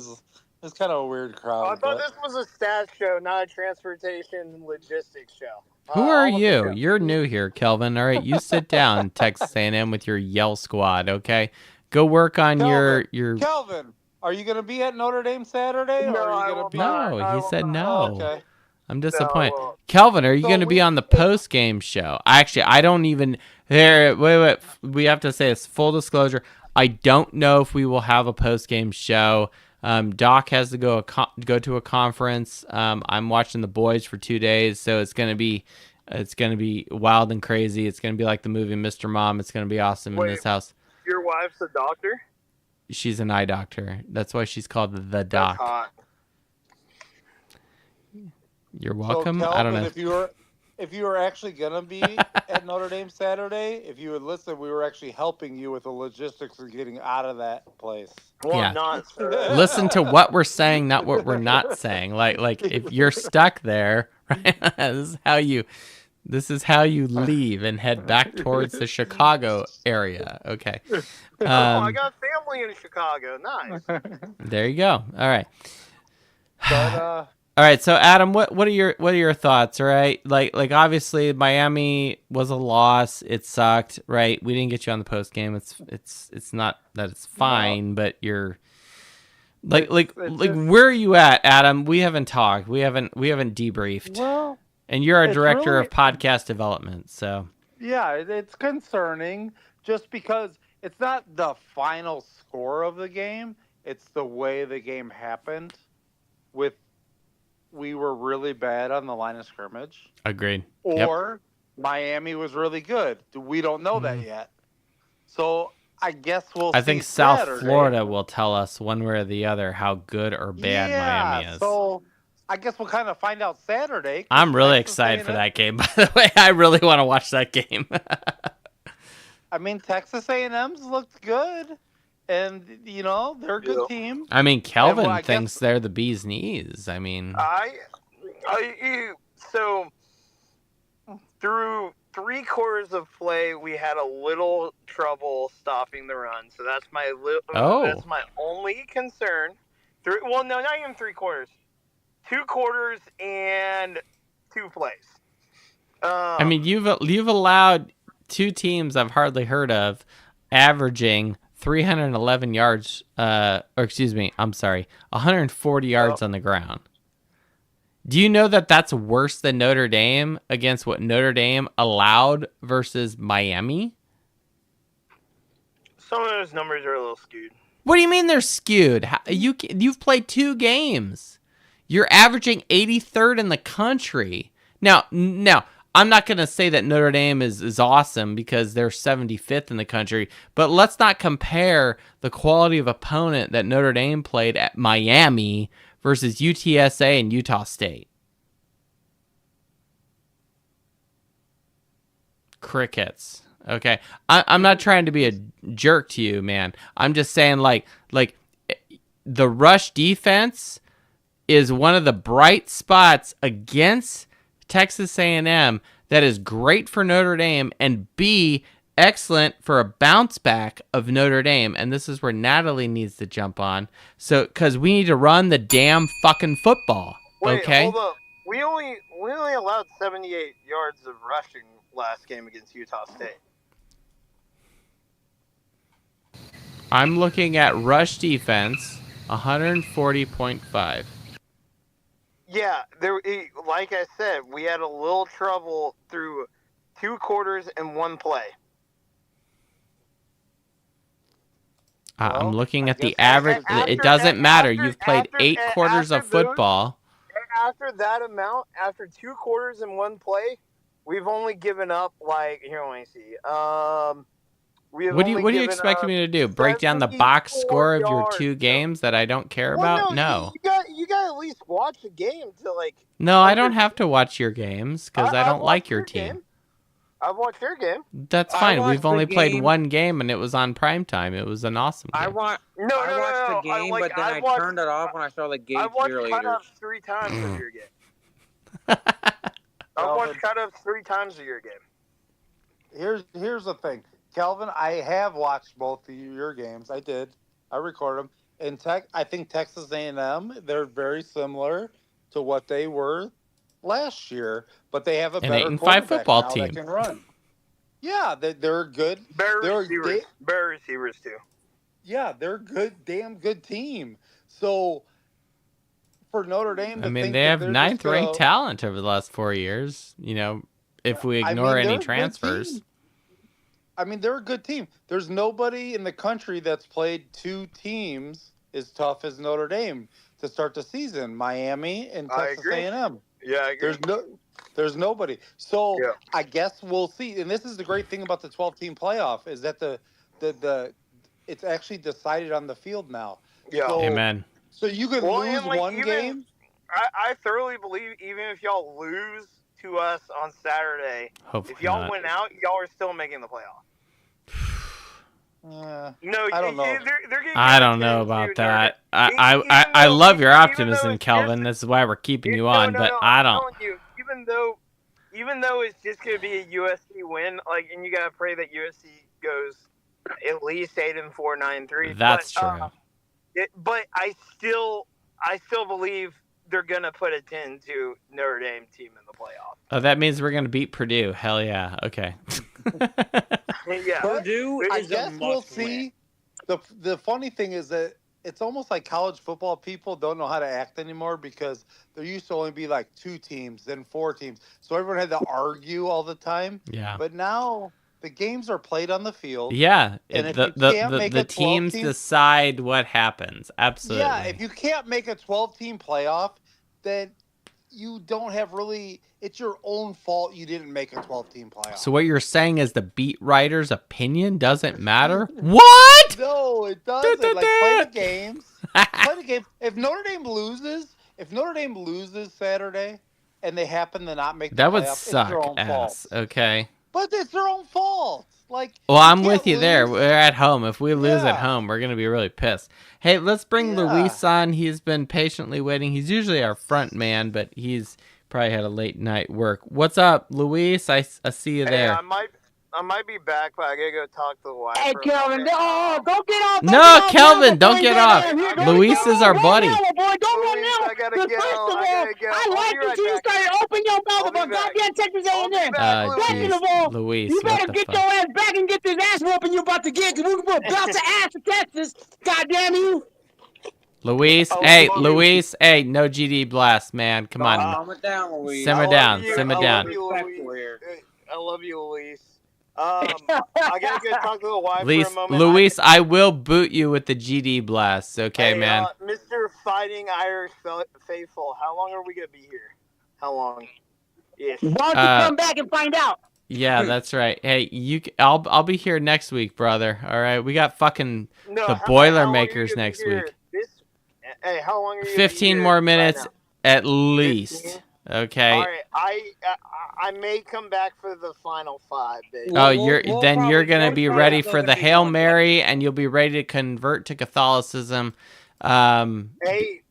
was kind of a weird crowd. I thought this was a stats show, not a transportation logistics show. Who are you? You're new here, Kelvin. All right, you sit down, Texas A&M, with your Yell squad, okay? Go work on your... Kelvin, are you going to be at Notre Dame Saturday? No, or are you gonna be... No, he said no. Oh, okay. I'm disappointed. No, Kelvin, are you going to be on the post-game show? Actually, I don't even... Wait. We have to say this. Full disclosure. I don't know if we will have a post-game show. Doc has to go to a conference. I'm watching the boys for 2 days, so it's gonna be wild and crazy. It's gonna be like the movie Mr. Mom. It's gonna be awesome in this house. Your wife's a doctor? She's an eye doctor. That's why she's called the Doc. That's hot. You're welcome. So, Kelvin, I don't know. If you were actually gonna be at Notre Dame Saturday, if you would listen, we were actually helping you with the logistics of getting out of that place. Well, yeah. Not, listen to what we're saying, not what we're not saying. Like if you're stuck there, right? This is how you leave and head back towards the Chicago area. Okay. I got family in Chicago. Nice. There you go. All right. But all right, so Adam, what are your thoughts? All right, like obviously Miami was a loss. It sucked, right? We didn't get you on the post game. It's not that it's fine, but you're like where are you at, Adam? We haven't talked. We haven't debriefed. Well, and you're our director of podcast development, so yeah, it's concerning just because it's not the final score of the game. It's the way the game happened. We were really bad on the line of scrimmage. Agreed. Or Miami was really good. We don't know that yet. So I guess we'll I see think South Saturday. Florida will tell us one way or the other how good or bad Miami is. So I guess we'll kind of find out Saturday. I'm really Texas excited A&M, for that game, by the way. I really want to watch that game. I mean, Texas A&M's looked good, and they're a good team. I mean, Kelvin I thinks guess- they're the bee's knees. I mean, So through 3/4 of play, we had a little trouble stopping the run. So that's that's my only concern. Well, no, not even 3/4. 2 quarters and 2 plays. I mean, you've allowed two teams I've hardly heard of averaging 311 yards. Or excuse me, I'm sorry, 140 yards on the ground. Do you know that that's worse than Notre Dame against what Notre Dame allowed versus Miami? Some of those numbers are a little skewed. What do you mean they're skewed? You've played 2 games. You're averaging 83rd in the country. Now, I'm not going to say that Notre Dame is awesome because they're 75th in the country, but let's not compare the quality of opponent that Notre Dame played at Miami versus UTSA and Utah State. Crickets. Okay. I'm not trying to be a jerk to you, man. I'm just saying like the rush defense is one of the bright spots against Texas A&M that is great for Notre Dame, and B, excellent for a bounce back of Notre Dame. And this is where Natalie needs to jump on. So, because we need to run the damn fucking football. Okay? Hold up. We only allowed 78 yards of rushing last game against Utah State. I'm looking at rush defense, 140.5. Yeah, like I said, we had a little trouble through 2 quarters and 1 play. I'm looking at the average. It doesn't matter. You've played 8 quarters of football. After that amount, after 2 quarters and 1 play, we've only given up here. Let me see. What do you expect me to do? Break down the box score of your 2 games that I don't care about? No. You got to at least watch the game to No, I don't have to watch your games because I don't like your team. I've watched your game. That's fine. We've only played 1 game and it was on primetime. It was an awesome game. I watched the game, but then I turned it off when I saw the gay I watched cheerleaders. cut-ups 3 times of your game. I watched cut-ups 3 times of your game. Here's the thing, Kelvin. I have watched both of your games. I did. I recorded them. And I think Texas A&M, they're very similar to what they were last year, but they have a better 8-5 football team that can run. Yeah, they're good. Better receivers too. Yeah, they're good, damn good team. So for Notre Dame, they have 9th ranked talent over the last 4 years. If we ignore any transfers. They're a good team. There's nobody in the country that's played 2 teams as tough as Notre Dame to start the season. Miami and Texas A&M. Yeah, I agree. There's nobody. So I guess we'll see. And this is the great thing about the 12-team playoff is that the it's actually decided on the field now. Yeah. So, Amen. So you could lose one game. I thoroughly believe even if y'all lose to us on Saturday, hopefully if y'all not. win out, y'all are still making the playoff. No, I don't know. I don't know about that. I love your optimism, Kelvin. This is why we're keeping you on, but I don't. Even though it's just going to be a USC win, and you got to pray that USC goes at least 8-4, 9-3. That's true. But I still believe they're going to put a 10-2 Notre Dame team in the playoff. Oh, that means we're going to beat Purdue. Hell yeah. Okay. Yeah. Purdue I is guess a must we'll see. The funny thing is that it's almost like college football people don't know how to act anymore because there used to only be 2 teams, then 4 teams. So everyone had to argue all the time. Yeah. But now the games are played on the field. Yeah. And if the teams decide what happens. Absolutely. Yeah. If you can't make a 12-team playoff, then you don't have really. It's your own fault you didn't make a 12-team playoff. So what you're saying is the beat writer's opinion doesn't matter? What? No, it doesn't. Like, play the games. Play the game. If Notre Dame loses Saturday, and they happen to not make the That would playoff, it's suck their own ass. fault. Okay. But it's their own fault. Like, Well, you I'm can't with you there. lose. We're at home. If we lose at Yeah. home, we're going to be really pissed. Hey, let's bring Luis on. He's been patiently waiting. He's usually our front man, but he's probably had a late night work. What's up, Luis? I see you there. Hey, I might be back, but I gotta go talk to the wife. Hey, for a Kelvin, moment. don't get off. No, Kelvin, don't get off. Don't Luis get is off our right buddy. now, boy. Don't run Luis, now. I gotta But go, first of all, I gotta go. I I'll like be that right you back. started opening your mouth I'll be about back. goddamn Texas I'll be A&M. back, Luis. Second of all, Luis, you better what the get fuck? your ass back and get this ass whooping you about to get, because we're going to bounce the ass to Texas. Goddamn you. Luis, I hey, love you. Luis, hey, no GD blast, man. Come on. Calm it down, Louise. Simmer I love down, you. simmer I down. love you, Respectful Luis. here. I love you, Luis. I gotta go talk to the wife for Luis, a moment. Luis, I will boot you with the GD blast, okay, Hey, man? Mr. Fighting Irish Faithful, how long are we gonna be here? How long? Yes. Why don't you come back and find out? Yeah, that's right. Hey, I'll be here next week, brother. All right, we got fucking No, the how long are Boilermakers you gonna be next here? week. Hey, how long are you? 15 more minutes at least. 15? Okay. All right, I may come back for the final 5, baby. Oh, We'll you're gonna probably- be most ready probably for still the gonna be Hail going Mary, and you'll be ready to convert to Catholicism. Hey,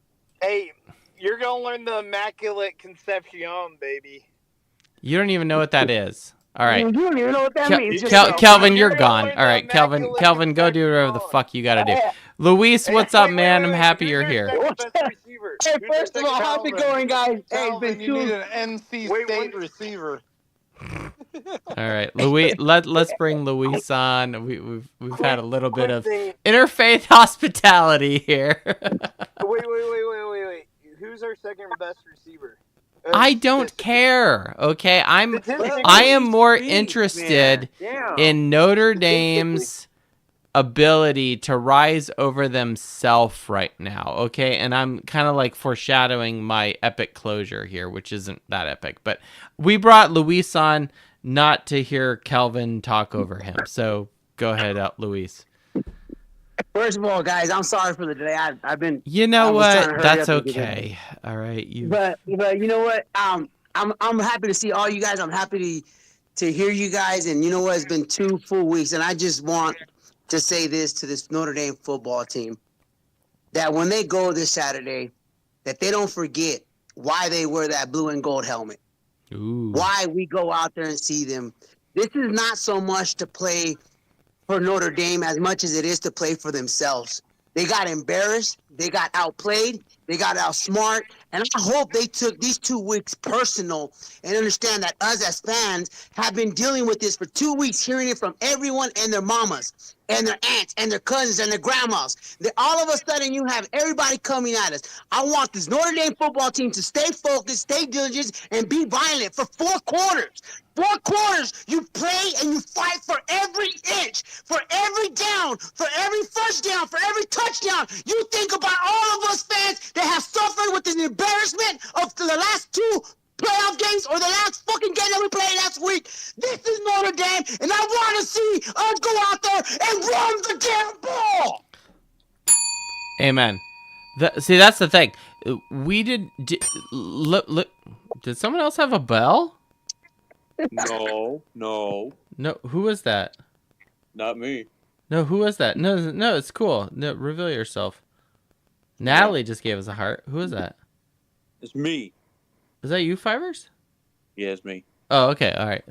you're gonna learn the Immaculate Conception, baby. You don't even know what that is. All right. You don't even know what that means. Kelvin, you're You're gone. gonna All right, learn the Kelvin, Immaculate go do whatever the Conception. fuck you gotta do. Luis, what's up, Wait, man? wait, I'm wait. happy Who's you're your here. second best receiver? Hey, Who's your first of all, second how's it best going, guys? Hey, it's Calvin, been you need two. an NC Wait, State when- receiver. All right, Luis. Let's bring Luis on. We've had a little bit of thing. interfaith hospitality here. Wait. Who's our second best receiver? I don't care. Okay, I am Statistically more speak, interested man. in Notre Dame's ability to rise over themselves right now. Okay, and I'm kind of like foreshadowing my epic closure here, which isn't that epic. But we brought Luis on not to hear Kelvin talk over him. So go ahead, Luis. First of all, guys, I'm sorry for the delay. I've been. You know I was trying to what? hurry That's up and get okay. All right, you. But you know what? I'm happy to see all you guys. I'm happy to hear you guys. And you know what? It's been 2 full weeks, and I just want to say this to this Notre Dame football team, that when they go this Saturday, that they don't forget why they wear that blue and gold helmet. Ooh. Why we go out there and see them. This is not so much to play for Notre Dame as much as it is to play for themselves. They got embarrassed. They got outplayed. They got outsmart. And I hope they took these 2 weeks personal and understand that us as fans have been dealing with this for 2 weeks, hearing it from everyone and their mamas and their aunts and their cousins and their grandmas. That all of a sudden you have everybody coming at us. I want this Notre Dame football team to stay focused, stay diligent, and be violent for 4 quarters. 4 quarters, you play and you fight for every inch, for every down, for every first down, for every touchdown. You think about all of us fans that have suffered with the embarrassment of the last 2 playoff games or the last fucking game that we played last week. This is Notre Dame, and I want to see us go out there and run the damn ball. Amen. See, that's the thing. We did look. Did someone else have a bell? No, No, who was that? not me. No, who was that? No, it's cool. No, reveal yourself. Natalie just gave us a heart. Who is that? It's me. Is that you, Fivers? Yeah, it's me. Oh, okay. All right.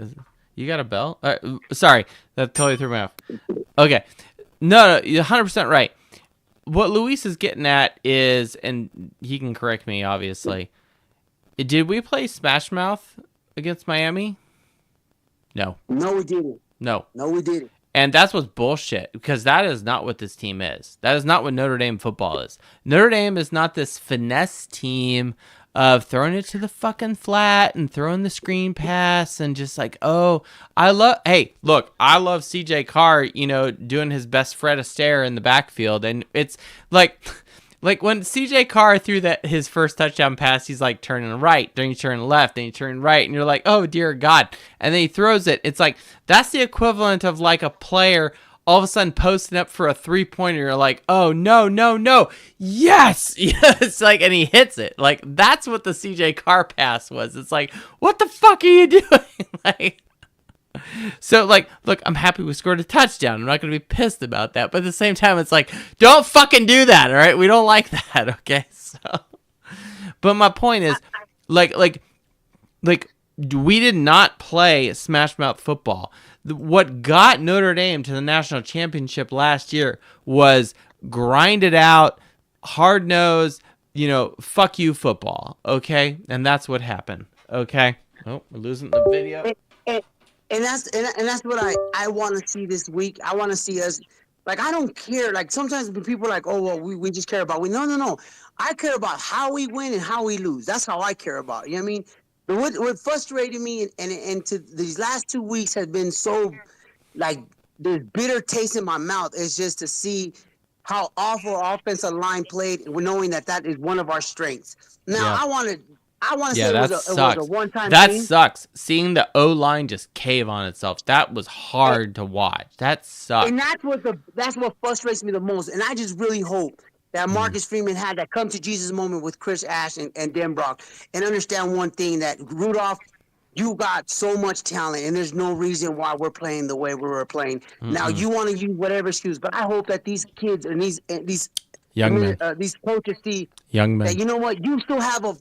You got a bell? Sorry, that totally threw me off. Okay. No, you're 100% right. What Luis is getting at is, and he can correct me, obviously. Did we play Smash Mouth against Miami? No. No, we didn't. No. No, we didn't. And that's what's bullshit, because that is not what this team is. That is not what Notre Dame football is. Notre Dame is not this finesse team of throwing it to the fucking flat and throwing the screen pass and just like, oh, I love CJ Carr, doing his best Fred Astaire in the backfield. And it's like, Like when CJ Carr threw his first touchdown pass, he's like turning right, then you turn left, then you turn right, and you're like, oh dear God. And then he throws it. It's like, that's the equivalent of like a player all of a sudden posting up for a 3-pointer. You're like, oh no, no, no. Yes. It's like, and he hits it. Like, that's what the CJ Carr pass was. It's like, what the fuck are you doing? Like, so, like, look, I'm happy we scored a touchdown. I'm not going to be pissed about that. But at the same time, it's like, don't fucking do that, all right? We don't like that, okay? So, but my point is, like, we did not play Smash Mouth football. What got Notre Dame to the national championship last year was grinded out, hard-nosed, fuck you football, okay? And that's what happened, okay? Oh, we're losing the video. And that's what I want to see this week. I want to see us, like, I don't care. Like, sometimes people are like, oh, well, we just care about win. No. I care about how we win and how we lose. That's how I care about it. You know what I mean? But what frustrated me and to these last 2 weeks has been so, like, there's bitter taste in my mouth is just to see how awful our offensive line played, knowing that is one of our strengths. Now, Yeah. I want to say it was a one-time That thing. sucks. Seeing the O-line just cave on itself. That was hard to watch. That sucks. And that's what frustrates me the most. And I just really hope that Marcus Freeman had that come to Jesus moment with Chris Ash and Denbrock and understand one thing, that Rudolph, you got so much talent, and there's no reason why we're playing the way we were playing. Mm-mm. Now, you want to use whatever excuse, but I hope that these kids and these young men, these coaches see young men, that, you know what, you still have a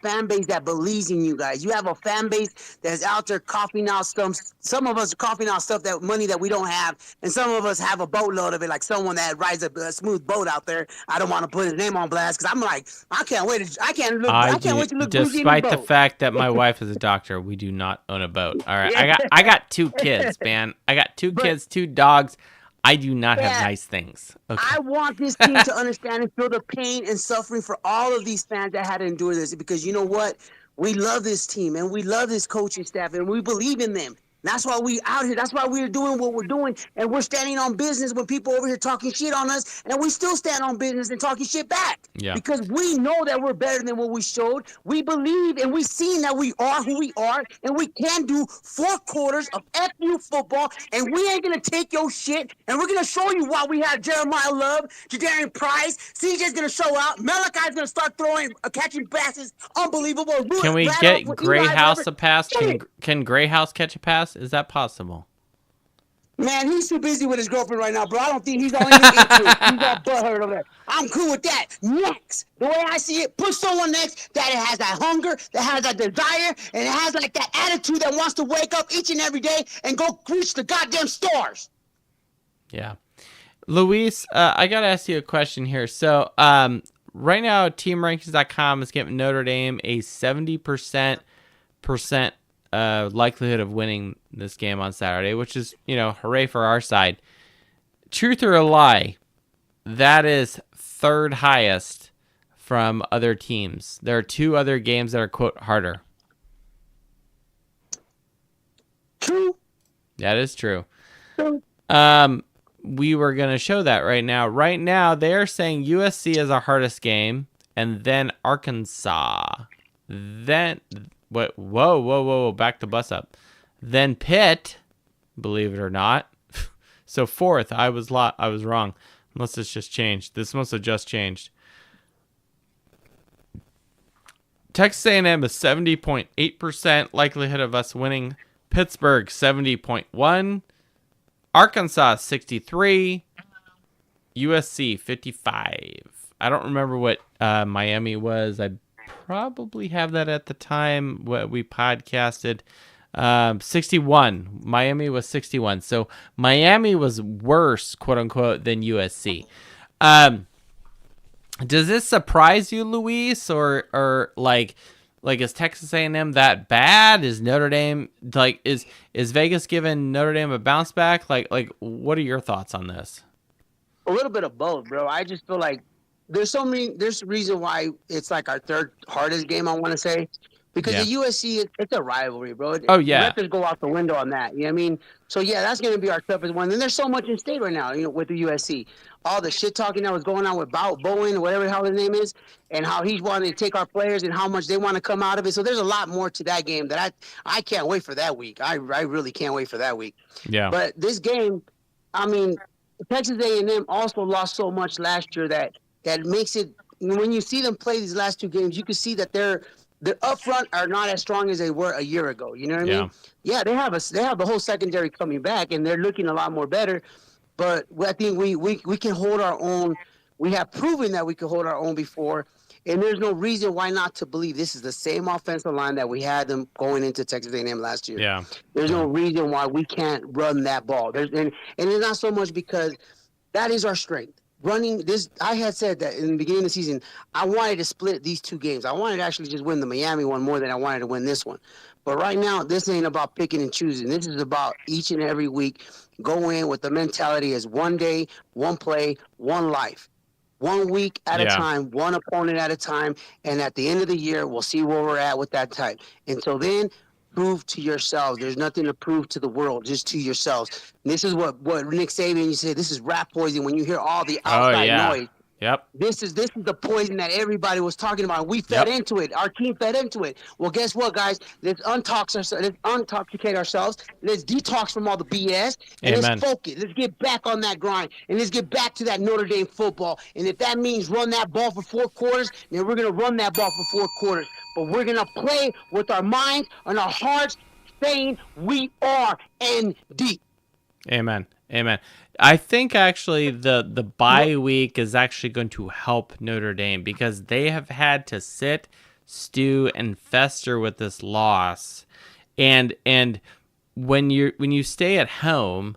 fan base that believes in you guys. You have a fan base that's out there coughing out stuff. Some of us are coughing out stuff, that money that we don't have, and some of us have a boatload of it, like someone that rides a smooth boat out there. I don't want to put his name on blast because I'm like, I can't wait to look despite the fact that my wife is a doctor, we do not own a boat. All right, yeah. I got 2 kids, man. I got 2 kids, 2 dogs. I do not have nice things. Okay. I want this team to understand and feel the pain and suffering for all of these fans that had to endure this, because you know what? We love this team and we love this coaching staff and we believe in them. That's why we out here. That's why we're doing what we're doing, and we're standing on business when people over here talking shit on us, and we still stand on business and talking shit back. Yeah. Because we know that we're better than what we showed. We believe and we've seen that we are who we are, and we can do 4 quarters of FU football, and we ain't gonna take your shit, and we're gonna show you why we have Jeremiah Love, Jadarian Price, CJ's gonna show out, Malachi's gonna start catching passes, unbelievable. Can we get Gray House a pass? Can Gray House catch a pass? Is that possible? Man, he's too busy with his girlfriend right now, bro. I don't think he's all even into it. He's all butthurt over there. I'm cool with that. Next, the way I see it, put someone next that has that hunger, that has that desire, and it has like that attitude that wants to wake up each and every day and go reach the goddamn stars. Yeah. Luis, I got to ask you a question here. So, right now, TeamRankings.com is giving Notre Dame a 70% likelihood of winning this game on Saturday, which is, hooray for our side. Truth or a lie, that is 3rd highest from other teams. There are 2 other games that are, quote, harder. True. That is true. True. We were going to show that right now. Right now, they are saying USC is our hardest game, and then Arkansas. Then... Whoa, back the bus up. Then Pitt, believe it or not. So 4th, I was wrong. Unless it's just changed. This must have just changed. Texas A&M is 70.8% likelihood of us winning. Pittsburgh, 70.1%. Arkansas, 63%. USC, 55%. I don't remember what Miami was. I probably have that at the time what we podcasted. 61. Miami was 61. So Miami was worse, quote unquote, than USC. Does this surprise you, Luis, or like is Texas A&M that bad? Is Notre Dame is Vegas giving Notre Dame a bounce back? Like what are your thoughts on this? A little bit of both, bro. I just feel like there's a reason why it's like our 3rd hardest game, I want to say. Because Yeah. the USC, it's a rivalry, bro. Oh, yeah. Records go out the window on that. You know what I mean? So, yeah, that's going to be our toughest one. And there's so much in state right now, with the USC. All the shit talking that was going on with Bowen, or whatever the hell his name is, and how he's wanting to take our players and how much they want to come out of it. So there's a lot more to that game that I can't wait for that week. I really can't wait for that week. Yeah. But this game, I mean, Texas A&M also lost so much last year that makes it, when you see them play these last two games, you can see that they're up front are not as strong as they were a year ago. You know what I mean? Yeah, they have the whole secondary coming back, and they're looking a lot more better. But I think we can hold our own. We have proven that we can hold our own before, and there's no reason why not to believe this is the same offensive line that we had them going into Texas A&M last year. Yeah. There's no reason why we can't run that ball. And it's not so much because that is our strength. Running this, I had said that in the beginning of the season, I wanted to split these two games. I wanted to actually just win the Miami one more than I wanted to win this one. But right now, this ain't about picking and choosing. This is about each and every week go in with the mentality as one day, one play, one life. 1 week at a time, one opponent at a time. And at the end of the year, we'll see where we're at with that type. Until then, prove to yourselves. There's nothing to prove to the world, just to yourselves. And this is what Nick Saban, you said, this is rat poison when you hear all the outside noise. Yep. This is the poison that everybody was talking about. We fed into it. Our team fed into it. Well, guess what, guys? Let's intoxicate ourselves. Let's detox from all the BS. And let's focus. Let's get back on that grind. And let's get back to that Notre Dame football. And if that means run that ball for 4 quarters, then we're going to run that ball for 4 quarters. But we're going to play with our minds and our hearts, saying we are ND. Amen. Amen. I think actually the bye week is actually going to help Notre Dame because they have had to sit, stew, and fester with this loss. And when you stay at home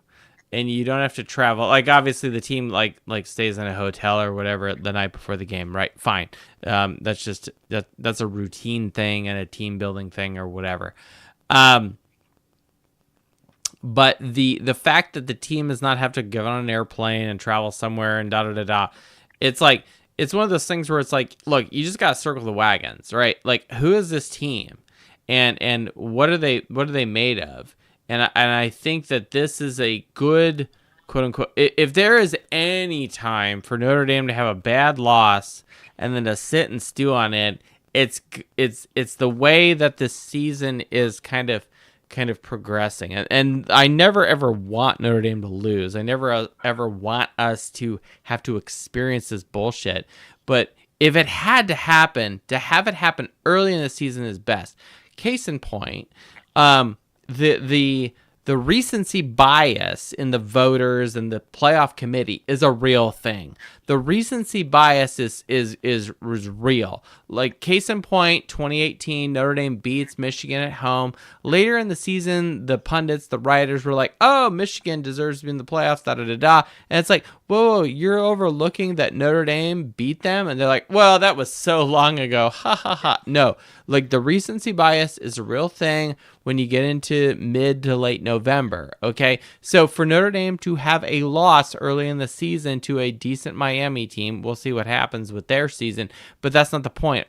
and you don't have to travel, like obviously the team like stays in a hotel or whatever the night before the game, right? Fine. That's just that's a routine thing and a team building thing or whatever. But the fact that the team does not have to get on an airplane and travel somewhere and it's like, it's one of those things where it's like, look, you just got to circle the wagons, right? Like, who is this team? And what are they made of? And I think that this is a good, quote unquote, if there is any time for Notre Dame to have a bad loss and then to sit and stew on it, it's the way that this season is kind of progressing. And I never ever want Notre Dame to lose. I never ever want us to have to experience this bullshit. But if it had to happen, to have it happen early in the season is best. Case in point, the recency bias in the voters and the playoff committee is a real thing. The recency bias is real. Like, case in point, 2018, Notre Dame beats Michigan at home. Later in the season, the pundits, the writers were like, oh, Michigan deserves to be in the playoffs, da-da-da-da. And it's like, whoa, you're overlooking that Notre Dame beat them? And they're like, well, that was so long ago. Ha, ha, ha. No, like, the recency bias is a real thing when you get into mid to late November, okay? So for Notre Dame to have a loss early in the season to a decent Miami team, we'll see what happens with their season, but that's not the point.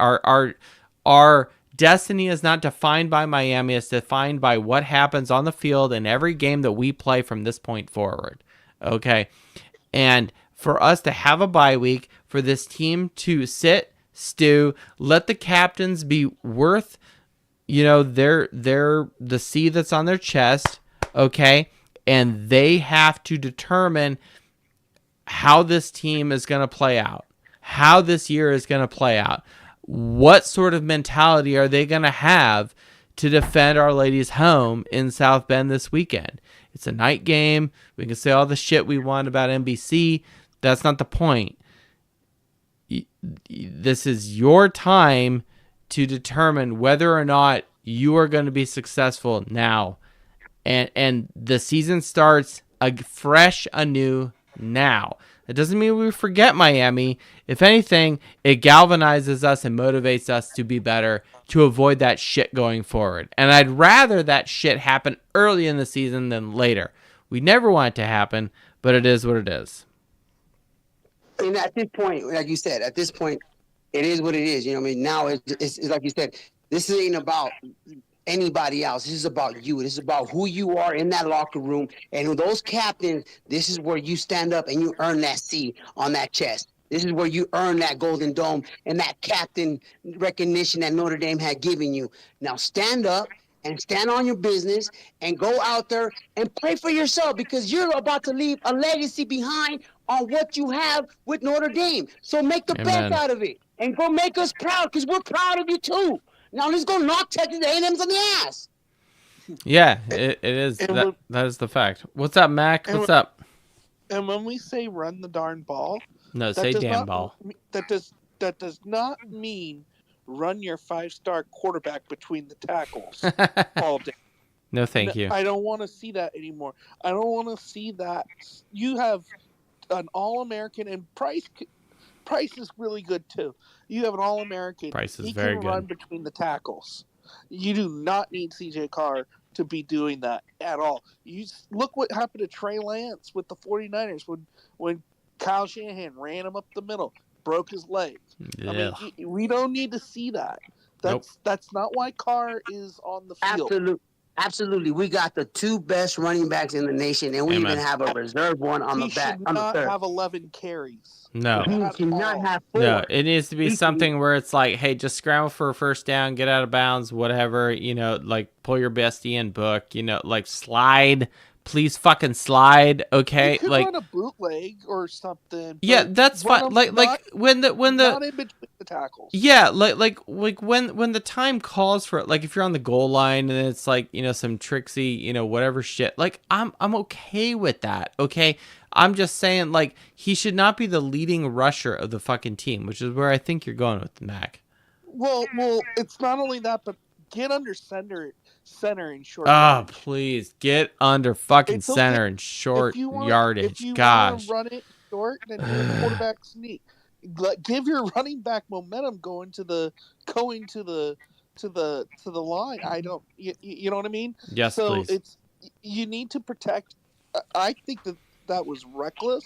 Our destiny is not defined by Miami. It's defined by what happens on the field in every game that we play from this point forward, okay? And for us to have a bye week, for this team to sit, stew, let the captains be worth, the C that's on their chest, okay? And they have to determine how this team is going to play out, how this year is going to play out. What sort of mentality are they going to have to defend Our Lady's home in South Bend this weekend? It's a night game. We can say all the shit we want about NBC. That's not the point. This is your time to determine whether or not you are going to be successful now. And the season starts fresh anew now. It doesn't mean we forget Miami. If anything, it galvanizes us and motivates us to be better, to avoid that shit going forward. And I'd rather that shit happen early in the season than later. We never want it to happen, but it is what it is. And at this point, like you said, it is what it is. Now it's like you said, This ain't about anybody else. This is about you. This is about who you are in that locker room. And those captains, this is where you stand up and you earn that C on that chest. This is where you earn that golden dome and that captain recognition that Notre Dame had given you. Now stand up and stand on your business and go out there and play for yourself, because you're about to leave a legacy behind on what you have with Notre Dame. So make the best out of it and go make us proud, because we're proud of you too. Now let's go knock Texas A&M's on the ass. Yeah, it is. That is the fact. What's up, Mac? What's up? And when we say run the darn ball, no, say damn ball. That does not mean run your 5-star quarterback between the tackles all day. No, thank you. I don't want to see that anymore. I don't want to see that. You have an All-American, and Price is really good too. You have an All-American. Price is he very can good. run between the tackles. You do not need CJ Carr to be doing that at all. You look what happened to Trey Lance with the 49ers when Kyle Shanahan ran him up the middle, broke his leg. Yeah. I mean, we don't need to see that. That's not why Carr is on the field. Absolutely. We got the 2 best running backs in the nation, and we even have a reserve one on the back. He should not have 11 carries. No. He cannot have 4. No, it needs to be something where it's like, hey, just scramble for a first down, get out of bounds, whatever, like pull your bestie in book, like slide. Please fucking slide, okay? You could like run a bootleg or something. Yeah, that's fine. Like when the not in between the tackles. Yeah, like when the time calls for it, like if you're on the goal line and it's like, some tricksy, whatever shit. Like I'm okay with that, okay? I'm just saying, like, he should not be the leading rusher of the fucking team, which is where I think you're going with the Mac. Well, it's not only that, but get under center in short yardage. Oh, please get under fucking center in short yardage. If you Gosh, want to run it short, then do a quarterback sneak. Give your running back momentum going to the line. I don't, you know what I mean? Yes, so please. You need to protect. I think that was reckless.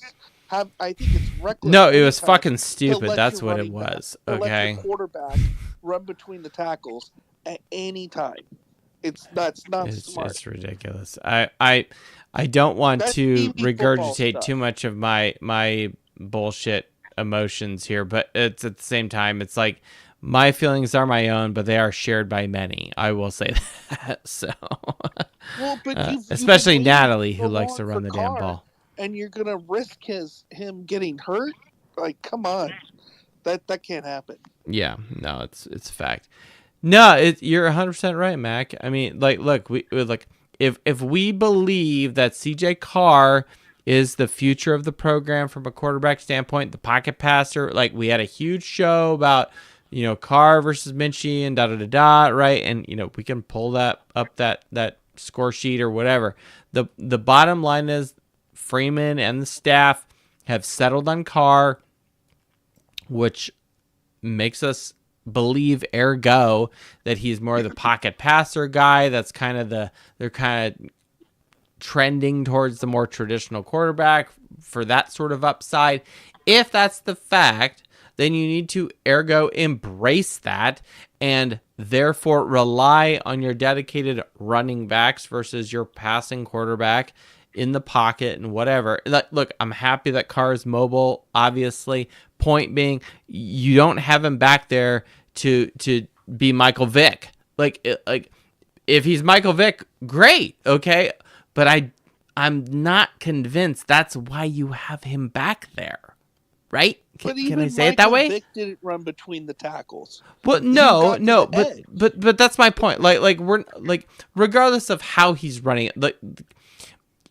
I think it's reckless. No, it was fucking stupid. That's what it was. Okay. Let your quarterback run between the tackles at any time. That's not smart. It's ridiculous. I don't want to regurgitate too much of my bullshit emotions here, but it's at the same time, it's like my feelings are my own, but they are shared by many. I will say that. So, especially Natalie, who likes to run the damn ball. And you're gonna risk him getting hurt? Like, come on, that can't happen. Yeah, no, it's a fact. No, you're 100% right, Mac. I mean, like, look, if we believe that CJ Carr is the future of the program from a quarterback standpoint, the pocket passer, like we had a huge show about, Carr versus Minchie and right? And we can pull that up that score sheet or whatever. The bottom line is Freeman and the staff have settled on Carr, which makes us believe ergo that he's more the pocket passer guy. That's kind of they're kind of trending towards the more traditional quarterback for that sort of upside. If that's the fact, then you need to ergo embrace that and therefore rely on your dedicated running backs versus your passing quarterback in the pocket and whatever. Look, I'm happy that Carr is mobile, obviously. Point being, you don't have him back there to be Michael Vick. Like if he's Michael Vick, great, okay? But I'm not convinced that's why you have him back there, right? Can I say it that way? Vick didn't run between the tackles. Well, no, but that's my point. Like we're like, regardless of how he's running it, like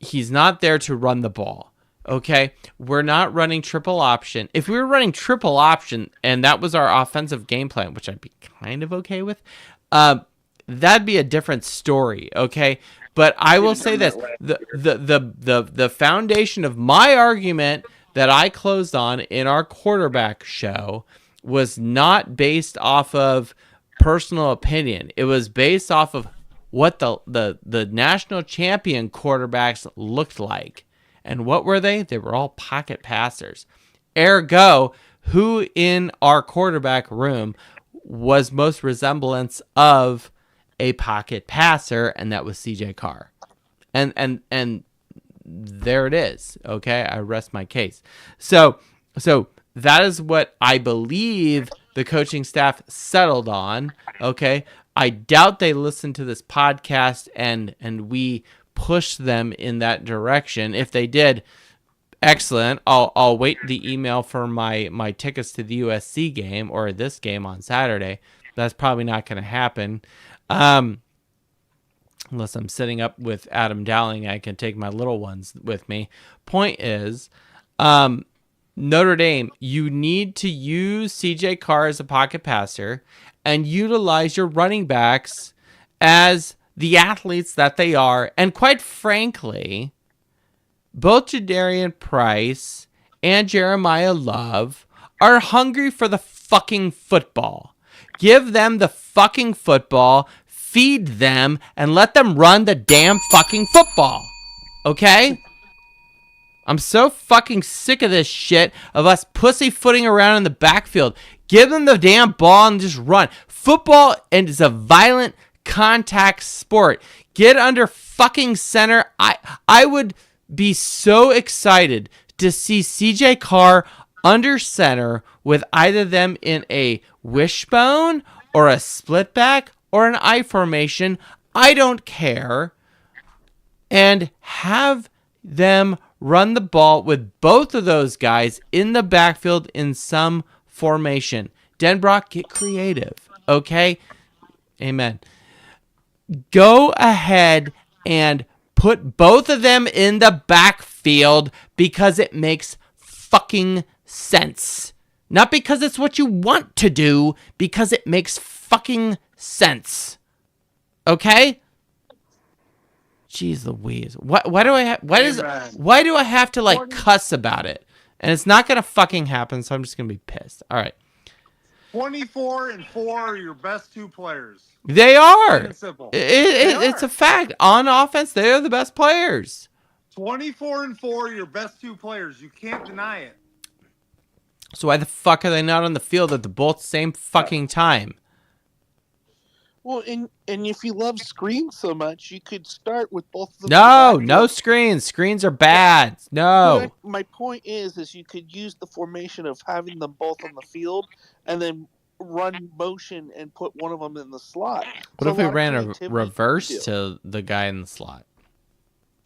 he's not there to run the ball. Okay, we're not running triple option. If we were running triple option and that was our offensive game plan, which I'd be kind of okay with, that'd be a different story. Okay, but I will say this: the foundation of my argument that I closed on in our quarterback show was not based off of personal opinion. It was based off of what the national champion quarterbacks looked like. And what were they? They were all pocket passers. Ergo, who in our quarterback room was most resemblance of a pocket passer, and that was CJ Carr. And there it is. Okay, I rest my case. So that is what I believe the coaching staff settled on. Okay, I doubt they listened to this podcast and we pushed them in that direction. If they did, excellent. I'll wait the email for my tickets to the USC game or this game on Saturday. That's probably not going to happen. Unless I'm sitting up with Adam Dowling, I can take my little ones with me. Point is, Notre Dame, you need to use CJ Carr as a pocket passer and utilize your running backs as the athletes that they are. And quite frankly, both Jadarian Price and Jeremiah Love are hungry for the fucking football. Give them the fucking football, feed them, and let them run the damn fucking football. Okay? I'm so fucking sick of this shit of us pussyfooting around in the backfield. Give them the damn ball and just run. Football is a violent contact sport. Get under fucking center. I would be so excited to see CJ Carr under center with either them in a wishbone or a split back or an I formation. I don't care. And have them run the ball with both of those guys in the backfield in some formation. Denbrock, get creative. Okay? Amen. Go ahead and put both of them in the backfield because it makes fucking sense. Not because it's what you want to do, because it makes fucking sense. Okay? Jeez Louise. Why do I have to like cuss about it? And it's not gonna fucking happen, so I'm just gonna be pissed. All right. 24-4 are your best two players. They are. Plain and simple. It's a fact. On offense, they are the best players. 24-4 are your best two players. You can't deny it. So why the fuck are they not on the field at the both same fucking time? Well, and if you love screens so much, you could start with both of them. No screens. Screens are bad. No. My point is you could use the formation of having them both on the field and then run motion and put one of them in the slot. What if we ran a reverse to the guy in the slot?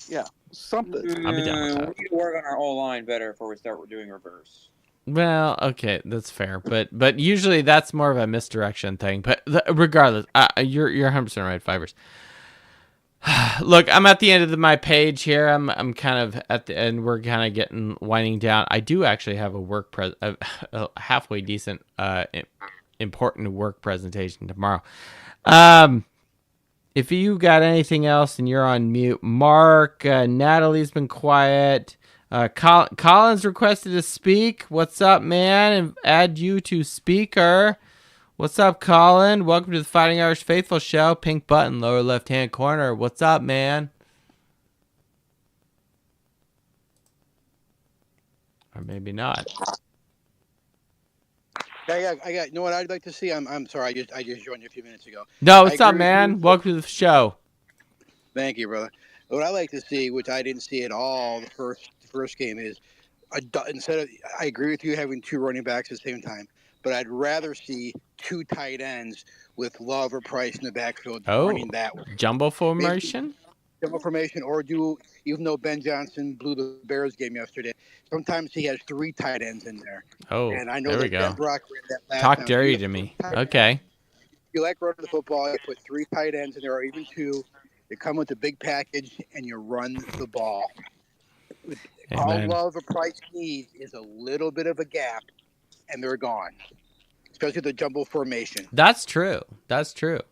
Yeah, something. I'll be down with that. We need to work on our O-line better before we start doing reverse. Well, okay, that's fair, but usually that's more of a misdirection thing. But regardless, you're 100% right, Fibers. Look, I'm at the end of my page here. I'm kind of at the end. We're kind of winding down. I do actually have a halfway decent, important work presentation tomorrow. If you got anything else and you're on mute, Mark, Natalie's been quiet. Colin's requested to speak. What's up, man? And add you to speaker. What's up, Colin? Welcome to the Fighting Irish Faithful Show. Pink button, lower left-hand corner. What's up, man? Or maybe not. I got. You know what I'd like to see? I'm sorry. I just joined you a few minutes ago. No, what's up, man? Welcome to the show. Thank you, brother. What I like to see, which I didn't see at all the first game, is instead of. I agree with you having two running backs at the same time, but I'd rather see two tight ends with Love or Price in the backfield running that way. Jumbo formation. Jumbo formation, or do even though Ben Johnson blew the Bears game yesterday, sometimes he has three tight ends in there. Oh, and I know there we that go. Ben Brock ran that last Talk time. dirty to me. Okay. If you like running the football, you put three tight ends in there, or even two. They come with a big package, and you run the ball. All Love or Price needs is a little bit of a gap, and they're gone. Especially the jumbo formation. That's true.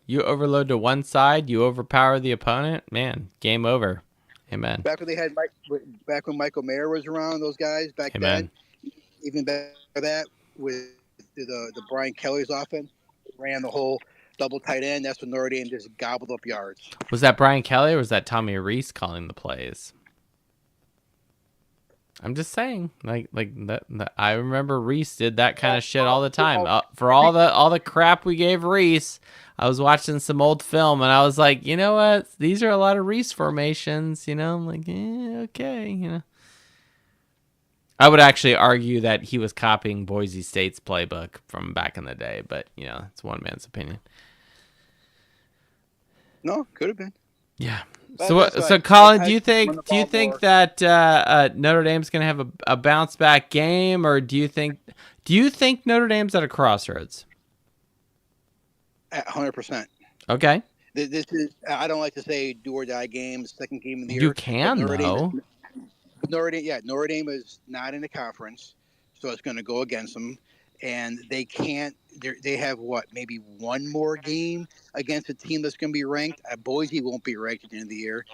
You overload to one side, you overpower the opponent. Man, game over. Amen. Back when Michael Mayer was around, those guys back Amen. then, even better that with the Brian Kelly's offense, ran the whole double tight end. That's when Notre Dame just gobbled up yards. Was that Brian Kelly or was that Tommy Reese calling the plays? I'm just saying, like that. I remember Reese did that kind of shit all the time. For all the crap we gave Reese, I was watching some old film and I was like, you know what? These are a lot of Reese formations. You know, I'm like, okay, you know. I would actually argue that he was copying Boise State's playbook from back in the day, but you know, it's one man's opinion. No, could have been. Yeah. So Colin, do you think that Notre Dame's gonna have a bounce back game, or do you think Notre Dame's at a crossroads? 100%. Okay. This is, I don't like to say do or die game, second game of the year. You can though. Notre Dame is not in the conference, so it's going to go against them, and they can't. They have maybe one more game against a team that's going to be ranked. Boise won't be ranked at the end of the year.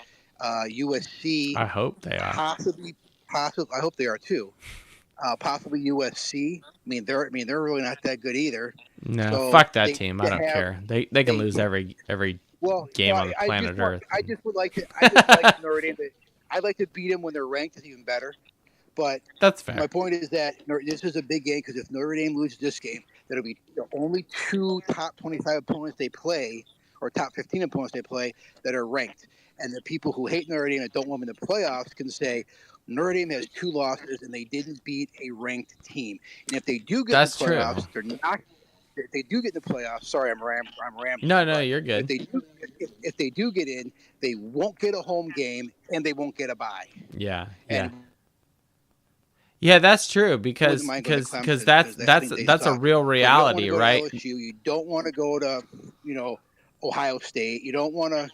USC. I hope they are. Possibly. I hope they are too. Possibly USC. I mean, they're really not that good either. No, so fuck that team. I don't care. They can lose every game on the planet Earth. I just would like to. Notre Dame. I'd like to beat them when they're ranked. It's even better. But that's fair. My point is that this is a big game because if Notre Dame loses this game, that'll be the only two top 25 opponents they play or top 15 opponents they play that are ranked. And the people who hate Notre Dame and don't want them in the playoffs can say Notre Dame has 2 losses and they didn't beat a ranked team. And if they do get in the playoffs, they're not. If they do get in the playoffs, sorry, I'm rambling. No, you're good. If they do get in, they won't get a home game and they won't get a bye. Yeah. Yeah, that's true because that's a real reality, right? LSU, you don't want to go to Ohio State. You don't want to.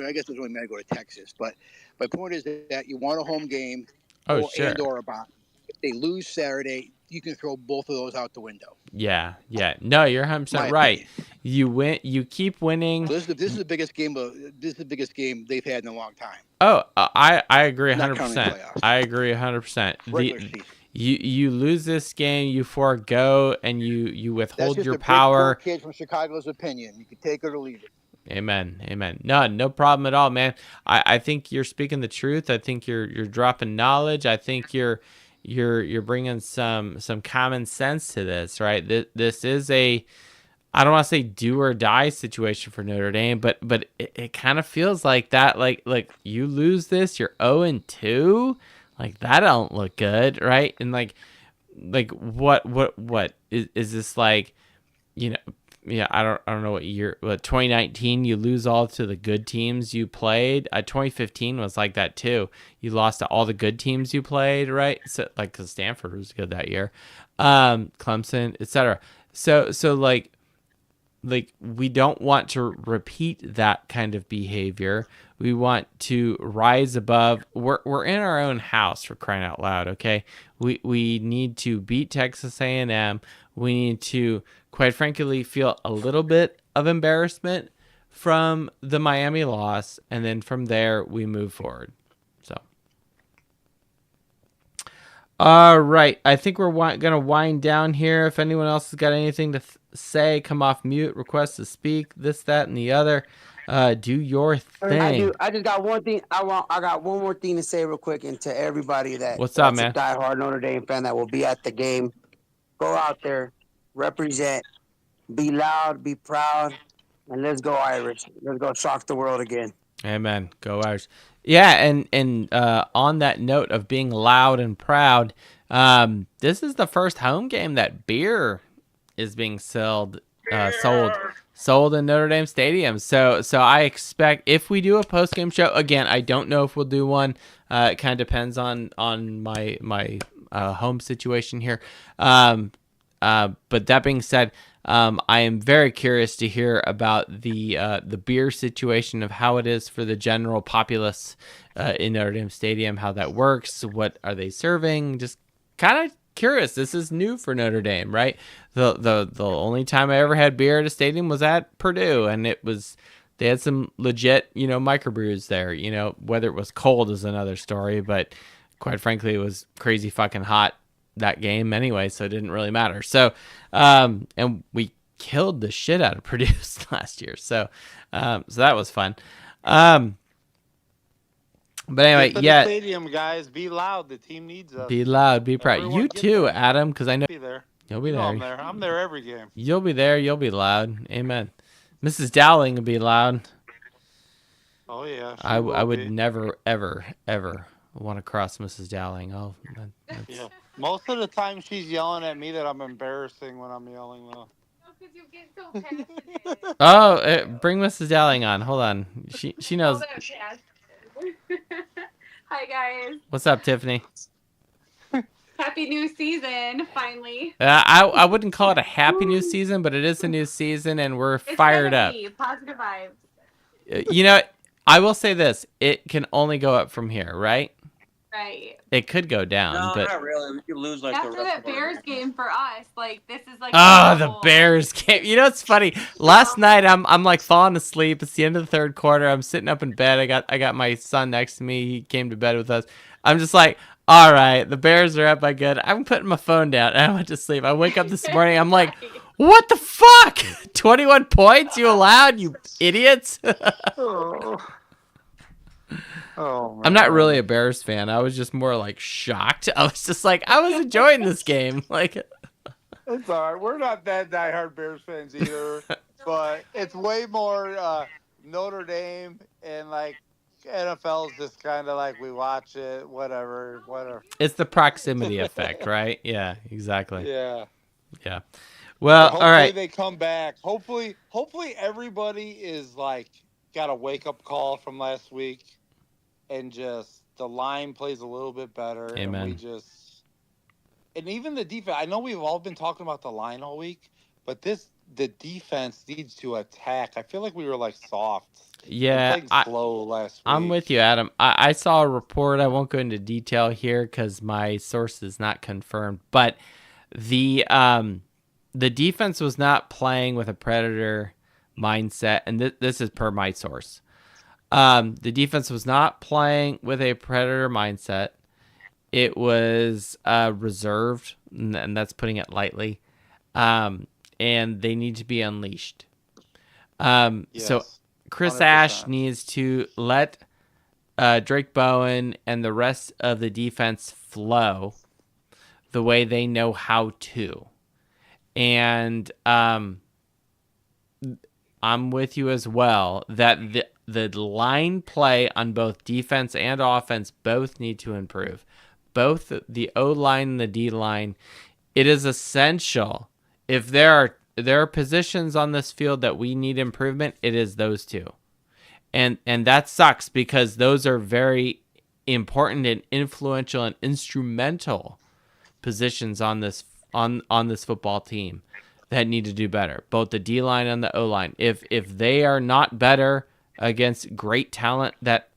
I guess there's only meant to go to Texas, but my point is that you want a home game or a bye. If they lose Saturday, you can throw both of those out the window. Yeah. No, you're 100% right. You win. You keep winning. This is the biggest game. This is the biggest game they've had in a long time. Oh, I agree 100%. I agree 100%. You lose this game, you forego, and you withhold your power. That's just a kid from Chicago's opinion. You can take it or leave it. Amen. No problem at all, man. I think you're speaking the truth. I think you're dropping knowledge. I think you're bringing some common sense to this, right? This is I don't want to say do or die situation for Notre Dame, but it kind of feels like that. Like you lose this, you're 0-2. Like that don't look good, right? And like what is this like? You know. Yeah, I don't know what year, but 2019, you lose all to the good teams you played. 2015 was like that too. You lost to all the good teams you played, right? So like, cause Stanford was good that year, Clemson, etc. So like we don't want to repeat that kind of behavior. We want to rise above. We're in our own house, for crying out loud. Okay, we need to beat Texas A&M. We need to, quite frankly, feel a little bit of embarrassment from the Miami loss, and then from there we move forward. So, all right, I think we're gonna wind down here. If anyone else has got anything to say, come off mute, request to speak, this, that, and the other. Do your thing. I just got one thing. I got one more thing to say real quick, and to everybody that's a diehard Notre Dame fan that will be at the game. Go out there, represent, be loud, be proud, and let's go Irish. Let's go shock the world again. Amen. Go Irish. Yeah, and on that note of being loud and proud, this is the first home game that beer is being sold in Notre Dame Stadium. So I expect if we do a post game show again, I don't know if we'll do one. It kind of depends on my home situation here. But that being said, I am very curious to hear about the beer situation of how it is for the general populace in Notre Dame Stadium, how that works, what are they serving, just kind of curious. This is new for Notre Dame, right? The only time I ever had beer at a stadium was at Purdue, and they had some legit, microbrews there. Whether it was cold is another story, but quite frankly, it was crazy fucking hot that game anyway, so it didn't really matter. So, and we killed the shit out of Purdue last year, so that was fun. But anyway, Get to yeah. the stadium, guys. Be loud. The team needs us. Be loud. Be proud. Everyone You get too, there. Adam, because I know Be there. you'll be You know there. I'm there. I'm there every game. You'll be there. You'll be loud. Amen. Mrs. Dowling will be loud. Oh yeah. I would never, ever, ever want to cross Mrs. Dowling. Oh, yeah. Most of the time she's yelling at me that I'm embarrassing when I'm yelling though. Because you get so passionate. Oh, bring Mrs. Dowling on. Hold on. She knows. Hi guys. What's up, Tiffany? Happy new season, finally. I wouldn't call it a happy new season, but it is a new season, and we're fired up. Positive vibes. You know, I will say this: it can only go up from here, right? Right. It could go down, No, but not really. We could lose like after the rest that of our Bears game for us, like this is like. Oh, the Bears game! You know, it's funny. Last night, I'm like falling asleep. It's the end of the third quarter. I'm sitting up in bed. I got my son next to me. He came to bed with us. I'm just like, all right, the Bears are up by good. I'm putting my phone down, and I went to sleep. I wake up this morning. I'm like, what the fuck? 21 points you allowed, you idiots! Oh, I'm not really a Bears fan. I was just more like shocked. I was just like, I was enjoying this game. Like, it's all right. We're not that diehard Bears fans either, but it's way more Notre Dame and like NFL's just kind of like we watch it, whatever. It's the proximity effect, right? Yeah, exactly. Yeah. Yeah. Well, all right. Hopefully they come back. Hopefully everybody is like got a wake up call from last week. And just the line plays a little bit better. Amen. And even the defense. I know we've all been talking about the line all week, but the defense needs to attack. I feel like we were like soft. Yeah, slow last week. I'm with you, Adam. I saw a report. I won't go into detail here because my source is not confirmed. But the defense was not playing with a predator mindset, and this is per my source. The defense was not playing with a predator mindset. It was reserved, and that's putting it lightly. And they need to be unleashed. Yes, so Chris 100%. Ash needs to let Drake Bowen and the rest of the defense flow the way they know how to. And I'm with you as well that the line play on both defense and offense both need to improve. Both the O-line and the D-line. It is essential. If there are positions on this field that we need improvement, it is those two. And that sucks because those are very important and influential and instrumental positions on this football team that need to do better. Both the D-line and the O-line. If they are not better against great talent that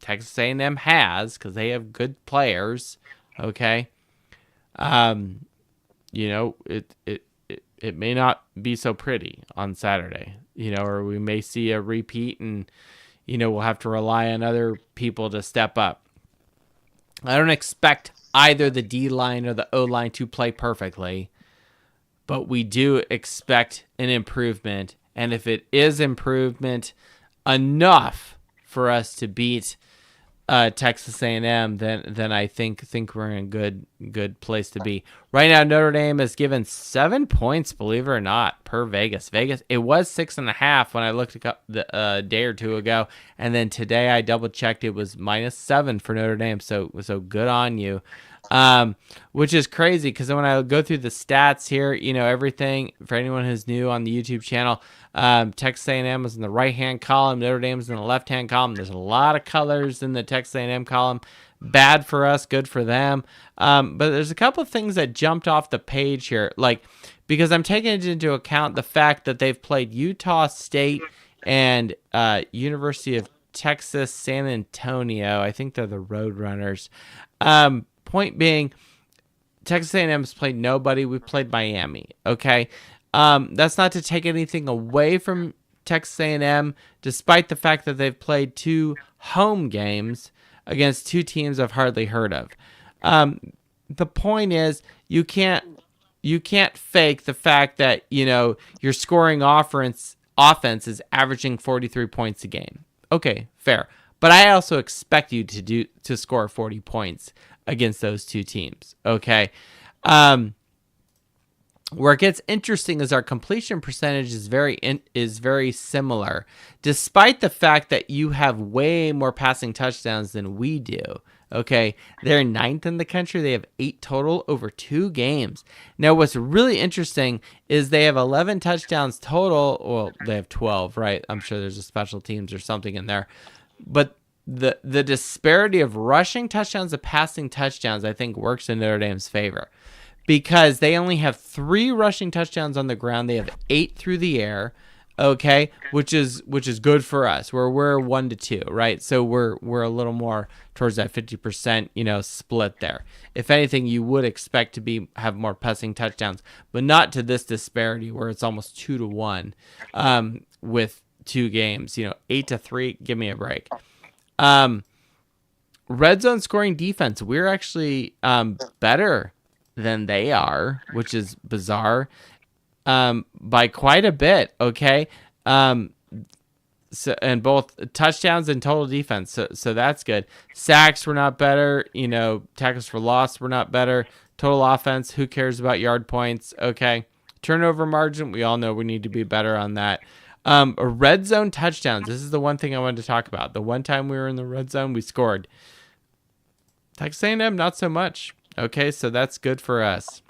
Texas A&M has, because they have good players, okay, it may not be so pretty on Saturday, or we may see a repeat and, we'll have to rely on other people to step up. I don't expect either the D-line or the O-line to play perfectly, but we do expect an improvement. And if it is improvement enough for us to beat Texas A&M, then I think we're in a good place to be. Right now, Notre Dame is given 7 points, believe it or not, per Vegas. It was 6.5 when I looked up a day or two ago, and then today I double checked. It was -7 for Notre Dame. So good on you. Which is crazy because when I go through the stats here, everything for anyone who's new on the YouTube channel, Texas A&M is in the right-hand column, Notre Dame is in the left-hand column. There's a lot of colors in the Texas A&M column. Bad for us, good for them. But there's a couple of things that jumped off the page here, because I'm taking into account the fact that they've played Utah State and University of Texas San Antonio. I think they're the Roadrunners. Point being, Texas A&M has played nobody. We played Miami. Okay, that's not to take anything away from Texas A&M, despite the fact that they've played 2 home games against 2 teams I've hardly heard of. The point is, you can't fake the fact that your scoring offense is averaging 43 points a game. Okay, fair. But I also expect you to score 40 points against those two teams. Okay. Where it gets interesting is our completion percentage is very similar, despite the fact that you have way more passing touchdowns than we do. Okay, they're 9th in the country. They have 8 total over 2 games. Now, what's really interesting is they have 11 touchdowns total. Well, they have 12, right? I'm sure there's a special teams or something in there. But the disparity of rushing touchdowns to passing touchdowns, I think, works in Notre Dame's favor. Because they only have 3 rushing touchdowns on the ground. They have 8 through the air, okay, which is good for us. We're 1 to 2, right? So we're a little more towards that 50%, split there. If anything, you would expect to have more passing touchdowns, but not to this disparity where it's almost 2 to 1 with 2 games. 8 to 3. Give me a break. Red zone scoring defense. We're actually better than they are, which is bizarre, by quite a bit. Okay. So, and both touchdowns and total defense. So that's good. Sacks were not better. Tackles for loss were not better. Total offense. Who cares about yard points? Okay. Turnover margin. We all know we need to be better on that. Red zone touchdowns. This is the one thing I wanted to talk about. The one time we were in the red zone, we scored. Texas A&M, not so much. Okay, so that's good for us.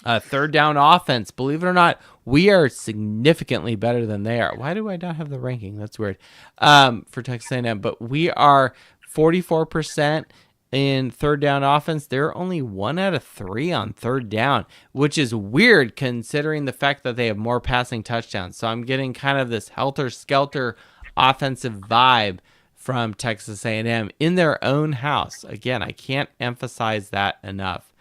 Third down offense. Believe it or not, we are significantly better than they are. Why do I not have the ranking? That's weird. For Texas A&M, but we are 44% in third down offense. They're only 1 out of 3 on third down, which is weird considering the fact that they have more passing touchdowns. So I'm getting kind of this helter-skelter offensive vibe from Texas A&M in their own house. Again, I can't emphasize that enough.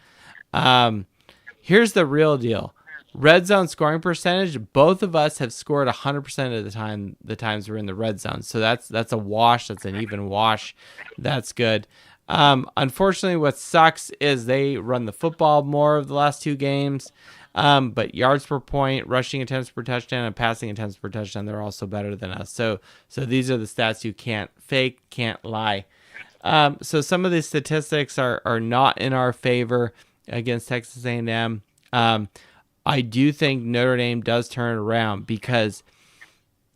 Here's the real deal. Red zone scoring percentage, both of us have scored 100% of the times we're in the red zone. So that's a wash. That's an even wash. That's good. Unfortunately, what sucks is they run the football more of the last 2 games. But yards per point, rushing attempts per touchdown, and passing attempts per touchdown, they're also better than us. So these are the stats you can't fake, can't lie. So some of these statistics are not in our favor against Texas A&M. I do think Notre Dame does turn it around, because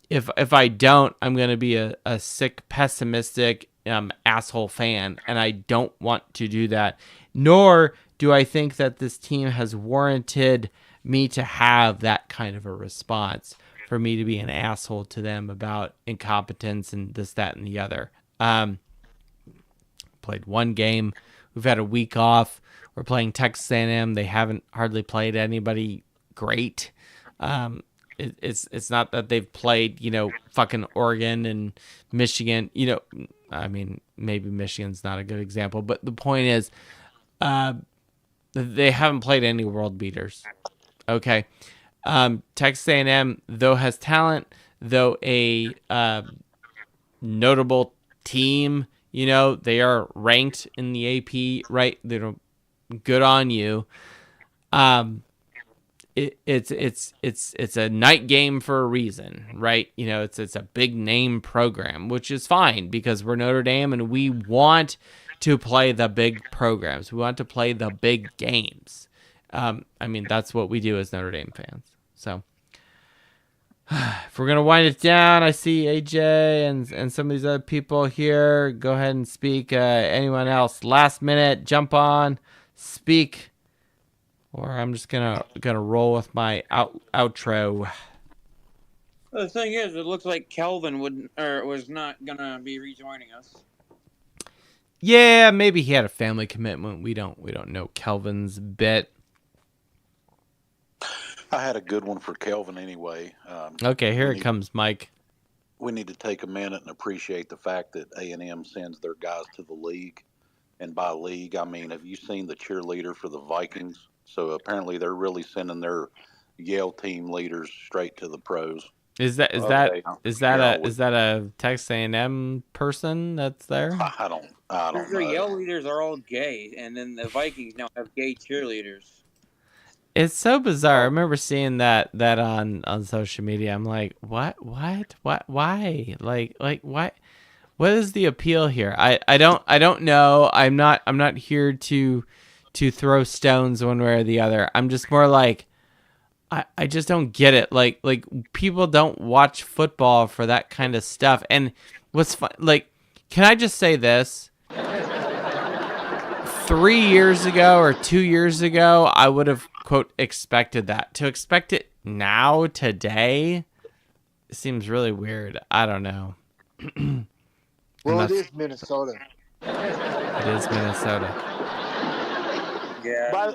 if I don't, I'm going to be a sick, pessimistic asshole fan, and I don't want to do that. Nor do I think that this team has warranted me to have that kind of a response for me to be an asshole to them about incompetence and this, that, and the other. Played 1 game. We've had a week off. We're playing Texas A&M. They haven't hardly played anybody great. It's not that they've played, fucking Oregon and Michigan. I mean, maybe Michigan's not a good example, but the point is, they haven't played any world beaters. Okay. Texas A&M, though, has talent, though a notable team, they are ranked in the AP, right? They're good on you. It's a night game for a reason, right? It's a big name program, which is fine because we're Notre Dame and we want to play the big programs. We want to play the big games. That's what we do as Notre Dame fans. So if we're going to wind it down, I see AJ and some of these other people here. Go ahead and speak. Anyone else? Last minute, jump on, speak. Or I'm just gonna roll with my outro. Well, the thing is, it looks like Kelvin was not gonna be rejoining us. Yeah, maybe he had a family commitment. We don't know Kelvin's bit. I had a good one for Kelvin anyway. Okay, here it comes, Mike. We need to take a minute and appreciate the fact that A&M sends their guys to the league. And by league, I mean, have you seen the cheerleader for the Vikings? So apparently they're really sending their Yale team leaders straight to the pros. Is that a Texas A&M person that's there? I don't know. Their Yale leaders are all gay, and then the Vikings now have gay cheerleaders. It's so bizarre. I remember seeing that on social media. I'm like, what, why, like, why, What is the appeal here? I don't know. I'm not here to throw stones one way or the other. I'm just more like I just don't get it. Like people don't watch football for that kind of stuff. And what's fun, like, can I just say this? 3 years ago or 2 years ago, I would have, quote, expected that. To expect it now, today, seems really weird. I don't know. Well, it is Minnesota. It is Minnesota. Yeah.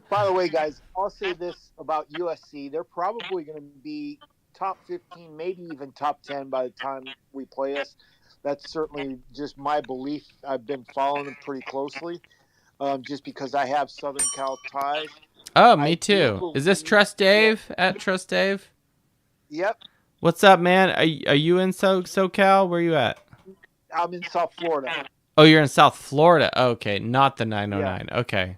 By the way, guys, I'll say this about USC. They're probably going to be top 15, maybe even top 10 by the time we play us. That's certainly just my belief. I've been following them pretty closely, just because I have Southern Cal ties. Oh, me too. Is this Trust Dave at Trust Dave? Yep. What's up, man? Are you in SoCal? Where you at? I'm in South Florida. Oh, you're in South Florida. Okay, not the 909. Yeah. Okay.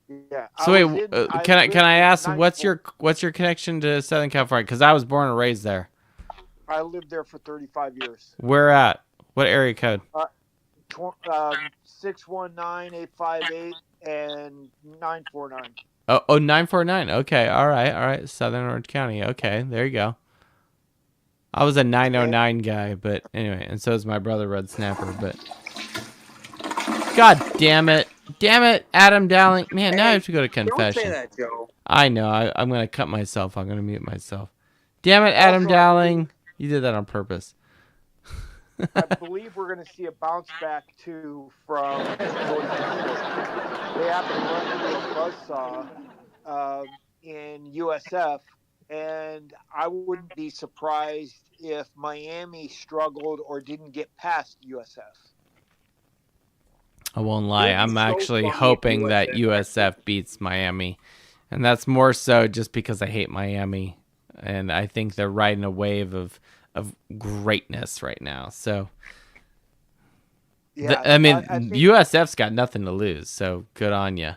Yeah. So wait, can I ask what's your connection to Southern California? Because I was born and raised there. I lived there for 35 years. Where at? What area code? 619-858 and 949. Oh, 949. Okay, all right. Southern Orange County. Okay, there you go. I was a 909 guy, but anyway, and so is my brother Red Snapper. But God damn it, Adam Dowling. Man, now I have to go to confession. Don't say that, Joe. I know. I'm gonna cut myself. I'm gonna mute myself. Damn it, Adam Dowling. You did that on purpose. I believe we're going to see a bounce back too from North Dakota. They happened to run into a buzzsaw in USF, and I wouldn't be surprised if Miami struggled or didn't get past USF. I won't lie. I'm actually hoping that USF beats Miami, and that's more so just because I hate Miami, and I think they're riding a wave of greatness right now. So, yeah, I mean, USF's got nothing to lose, so good on you.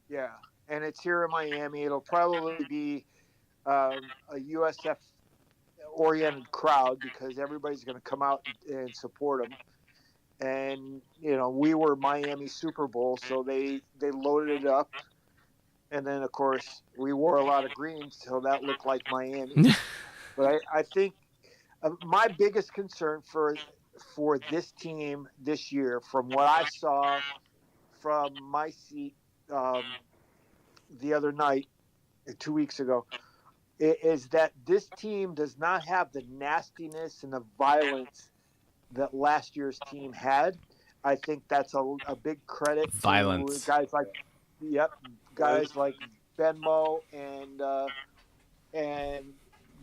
Yeah, and it's here in Miami. It'll probably be a USF-oriented crowd because everybody's going to come out and support them. And, you know, we were Miami Super Bowl, so they loaded it up. And then, of course, we wore a lot of green, so that looked like Miami. But I think my biggest concern for this team this year, from what I saw from my seat the other night, 2 weeks ago, is that this team does not have the nastiness and the violence that last year's team had. I think that's a big credit to guys like Benmo and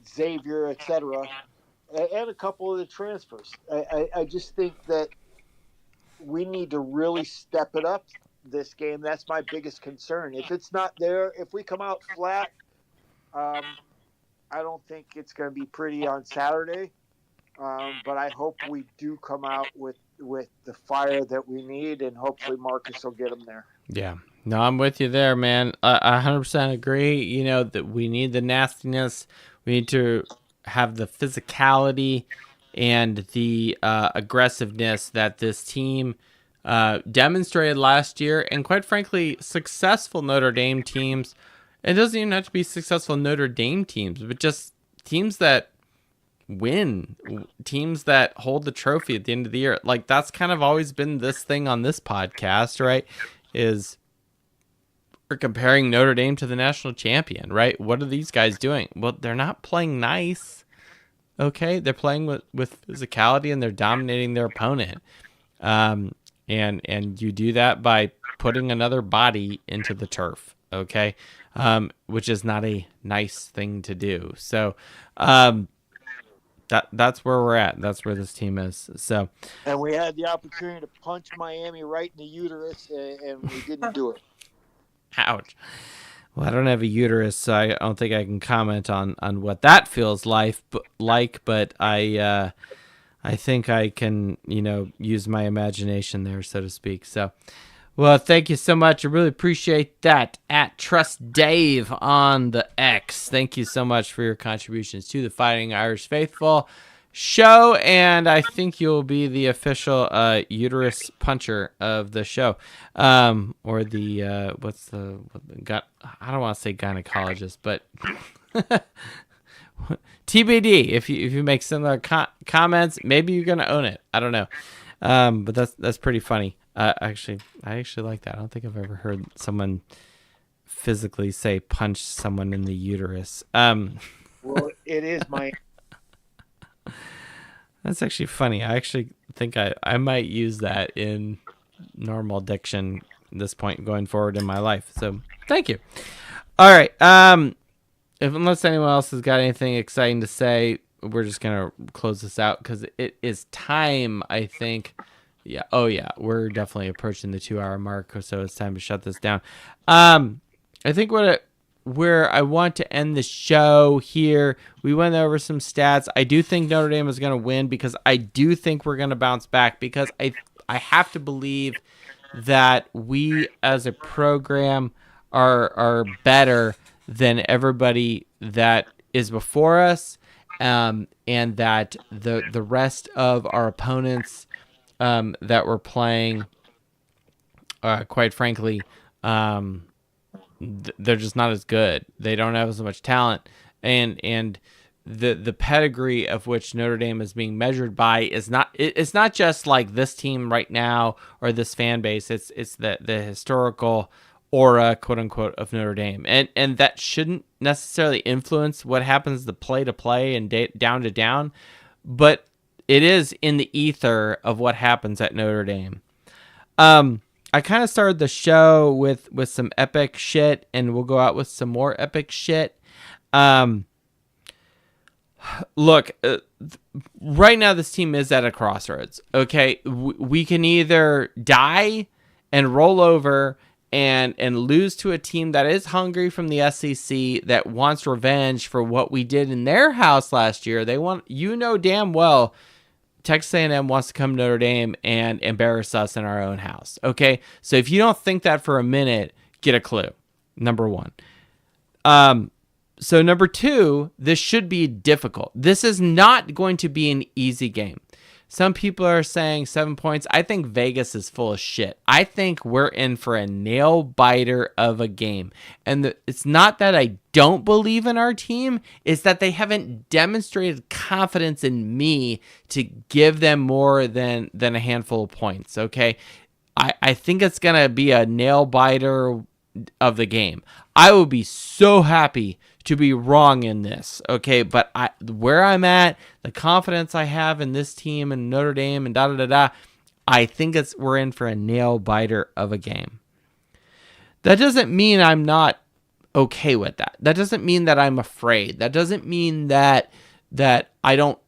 Xavier, etc., and a couple of the transfers. I just think that we need to really step it up this game. That's my biggest concern. If it's not there, if we come out flat, I don't think it's going to be pretty on Saturday. But I hope we do come out with the fire that we need, and hopefully Marcus will get them there. Yeah. No, I'm with you there, man. I 100% agree. You know, that we need the nastiness. We need to have the physicality and the aggressiveness that this team demonstrated last year. And quite frankly, successful Notre Dame teams. It doesn't even have to be successful Notre Dame teams, but just teams that win, teams that hold the trophy at the end of the year. Like, that's kind of always been this thing on this podcast, right? Is we're comparing Notre Dame to the national champion, right? What are these guys doing? Well, they're not playing nice. Okay, they're playing with physicality, and they're dominating their opponent. And you do that by putting another body into the turf, okay? Which is not a nice thing to do. So, that's where we're at. That's where this team is. So, and we had the opportunity to punch Miami right in the uterus, and we didn't do it. Ouch. Well, I don't have a uterus, so I don't think I can comment on what that feels like. But I think I can, use my imagination there, so to speak. So, well, thank you so much. I really appreciate that. At Trust Dave on the X. Thank you so much for your contributions to the Fighting Irish Faithful. show, and I think you'll be the official uterus puncher of the show, or the I don't want to say gynecologist, but TBD. If you make similar comments, maybe you're gonna own it. I don't know, but that's pretty funny. I actually like that. I don't think I've ever heard someone physically say punch someone in the uterus. Well, it is my. That's actually funny. I actually think I might use that in normal diction at this point going forward in my life. So thank you. All right. Unless anyone else has got anything exciting to say, we're just gonna close this out because it is time, I think. Yeah. Oh yeah. We're definitely approaching the 2-hour mark, so it's time to shut this down. I think where I want to end the show here, we went over some stats. I do think Notre Dame is going to win because I do think we're going to bounce back because I have to believe that we as a program are better than everybody that is before us, and that the rest of our opponents that we're playing, quite frankly, they're just not as good. They don't have as much talent, and the pedigree of which Notre Dame is being measured by is not. It's not just like this team right now or this fan base. It's the historical aura, quote unquote, of Notre Dame, and that shouldn't necessarily influence what happens to play and down to down, but it is in the ether of what happens at Notre Dame. I kind of started the show with some epic shit, and we'll go out with some more epic shit. Look, right now this team is at a crossroads. Okay, we can either die and roll over and lose to a team that is hungry from the SEC, that wants revenge for what we did in their house last year. They want, damn well, Texas A&M wants to come to Notre Dame and embarrass us in our own house. Okay, so if you don't think that for a minute, get a clue. Number one. So number two, this should be difficult. This is not going to be an easy game. Some people are saying 7 points. I think Vegas is full of shit. I think we're in for a nail biter of a game. And it's not that I don't believe in our team. It's that they haven't demonstrated confidence in me to give them more than a handful of points. Okay. I think it's going to be a nail biter of the game. I would be so happy to be wrong in this, okay? But where I'm at, the confidence I have in this team and Notre Dame and da-da-da-da, I think we're in for a nail-biter of a game. That doesn't mean I'm not okay with that. That doesn't mean that I'm afraid. That doesn't mean that I don't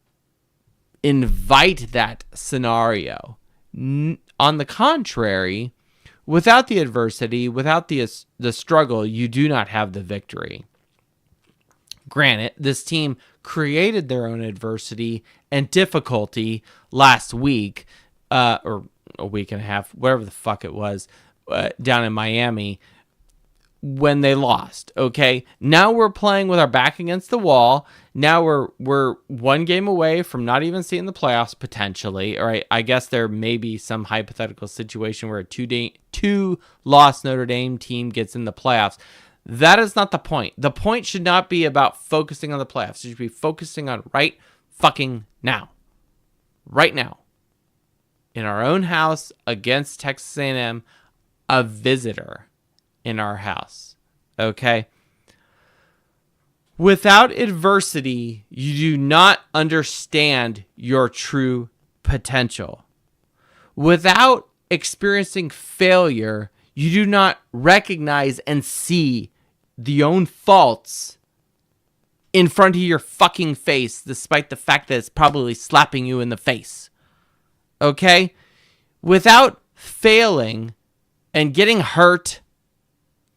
invite that scenario. On the contrary, without the adversity, without the struggle, you do not have the victory. Granted, this team created their own adversity and difficulty last week, or a week and a half, whatever the fuck it was, down in Miami when they lost. Okay, now we're playing with our back against the wall. Now we're one game away from not even seeing the playoffs potentially. All right, I guess there may be some hypothetical situation where a two-loss Notre Dame team gets in the playoffs. That is not the point. The point should not be about focusing on the playoffs. You should be focusing on right fucking now. Right now. In our own house against Texas A&M, a visitor in our house. Okay? Without adversity, you do not understand your true potential. Without experiencing failure, you do not recognize and see the own faults in front of your fucking face, despite the fact that it's probably slapping you in the face. Okay? Without failing and getting hurt,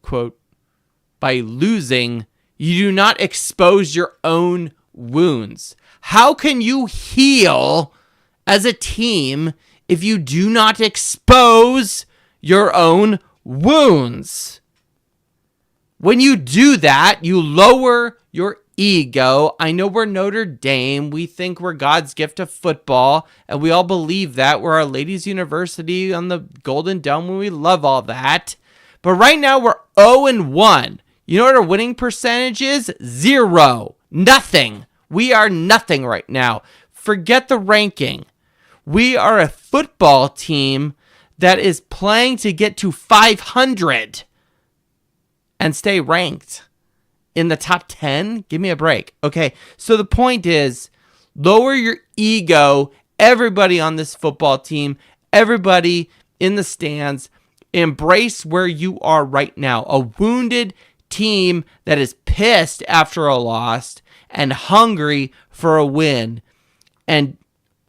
quote, by losing, you do not expose your own wounds. How can you heal as a team if you do not expose your own wounds? When you do that, you lower your ego. I know we're Notre Dame. We think we're God's gift to football, and we all believe that. We're Our Lady's University on the Golden Dome, and we love all that. But right now, we're 0-1. You know what our winning percentage is? 0. Nothing. We are nothing right now. Forget the ranking. We are a football team that is playing to get to 500 and stay ranked in the top 10. Give me a break. Okay, so the point is, lower your ego. Everybody on this football team, everybody in the stands, embrace where you are right now. A wounded team that is pissed after a loss and hungry for a win and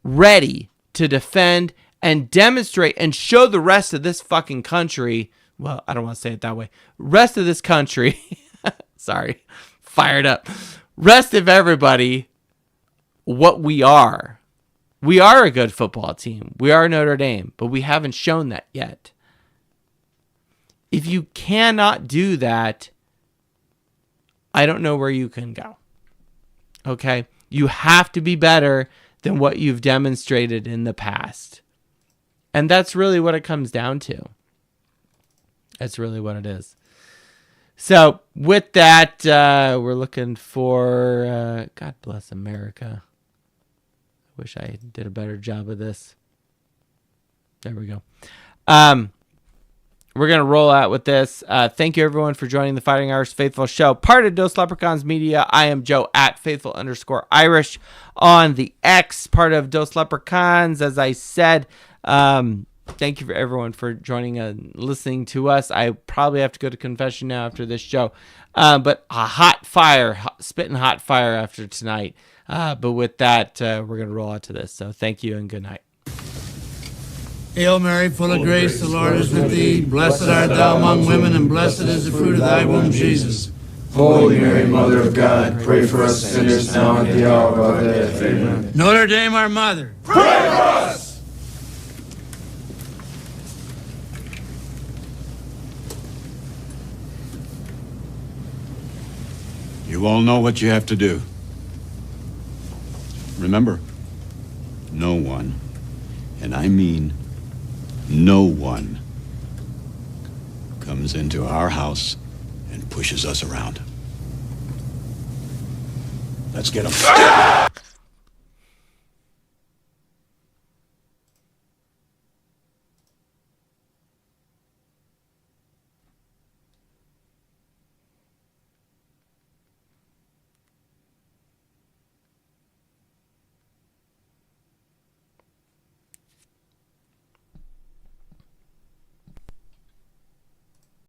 ready to defend and demonstrate and show the rest of this fucking country. Well, I don't want to say it that way. Rest of this country. Sorry. Fired up. Rest of everybody what we are. We are a good football team. We are Notre Dame, but we haven't shown that yet. If you cannot do that, I don't know where you can go. Okay? You have to be better than what you've demonstrated in the past. And that's really what it comes down to. That's really what it is. So with that, we're looking for, God bless America. I wish I did a better job of this. There we go. We're going to roll out with this. Thank you, everyone, for joining the Fighting Irish Faithful Show. Part of Dos Leprechauns Media. I am Joe at Faithful_Irish on the X. Part of Dos Leprechauns, as I said. Thank you for everyone for joining and listening to us. I probably have to go to confession now after this show. But a hot fire, spitting hot fire after tonight. But with that, we're going to roll out to this. So thank you and good night. Hail Mary, full of grace, the Lord is with thee. Blessed art thou among women, and blessed is the fruit of thy womb, Jesus. Holy Mary, Mother of God, pray for us sinners now and at the hour of our death. Amen. Notre Dame, our mother, pray for us! You all know what you have to do. Remember, no one, and I mean no one, comes into our house and pushes us around. Let's get them.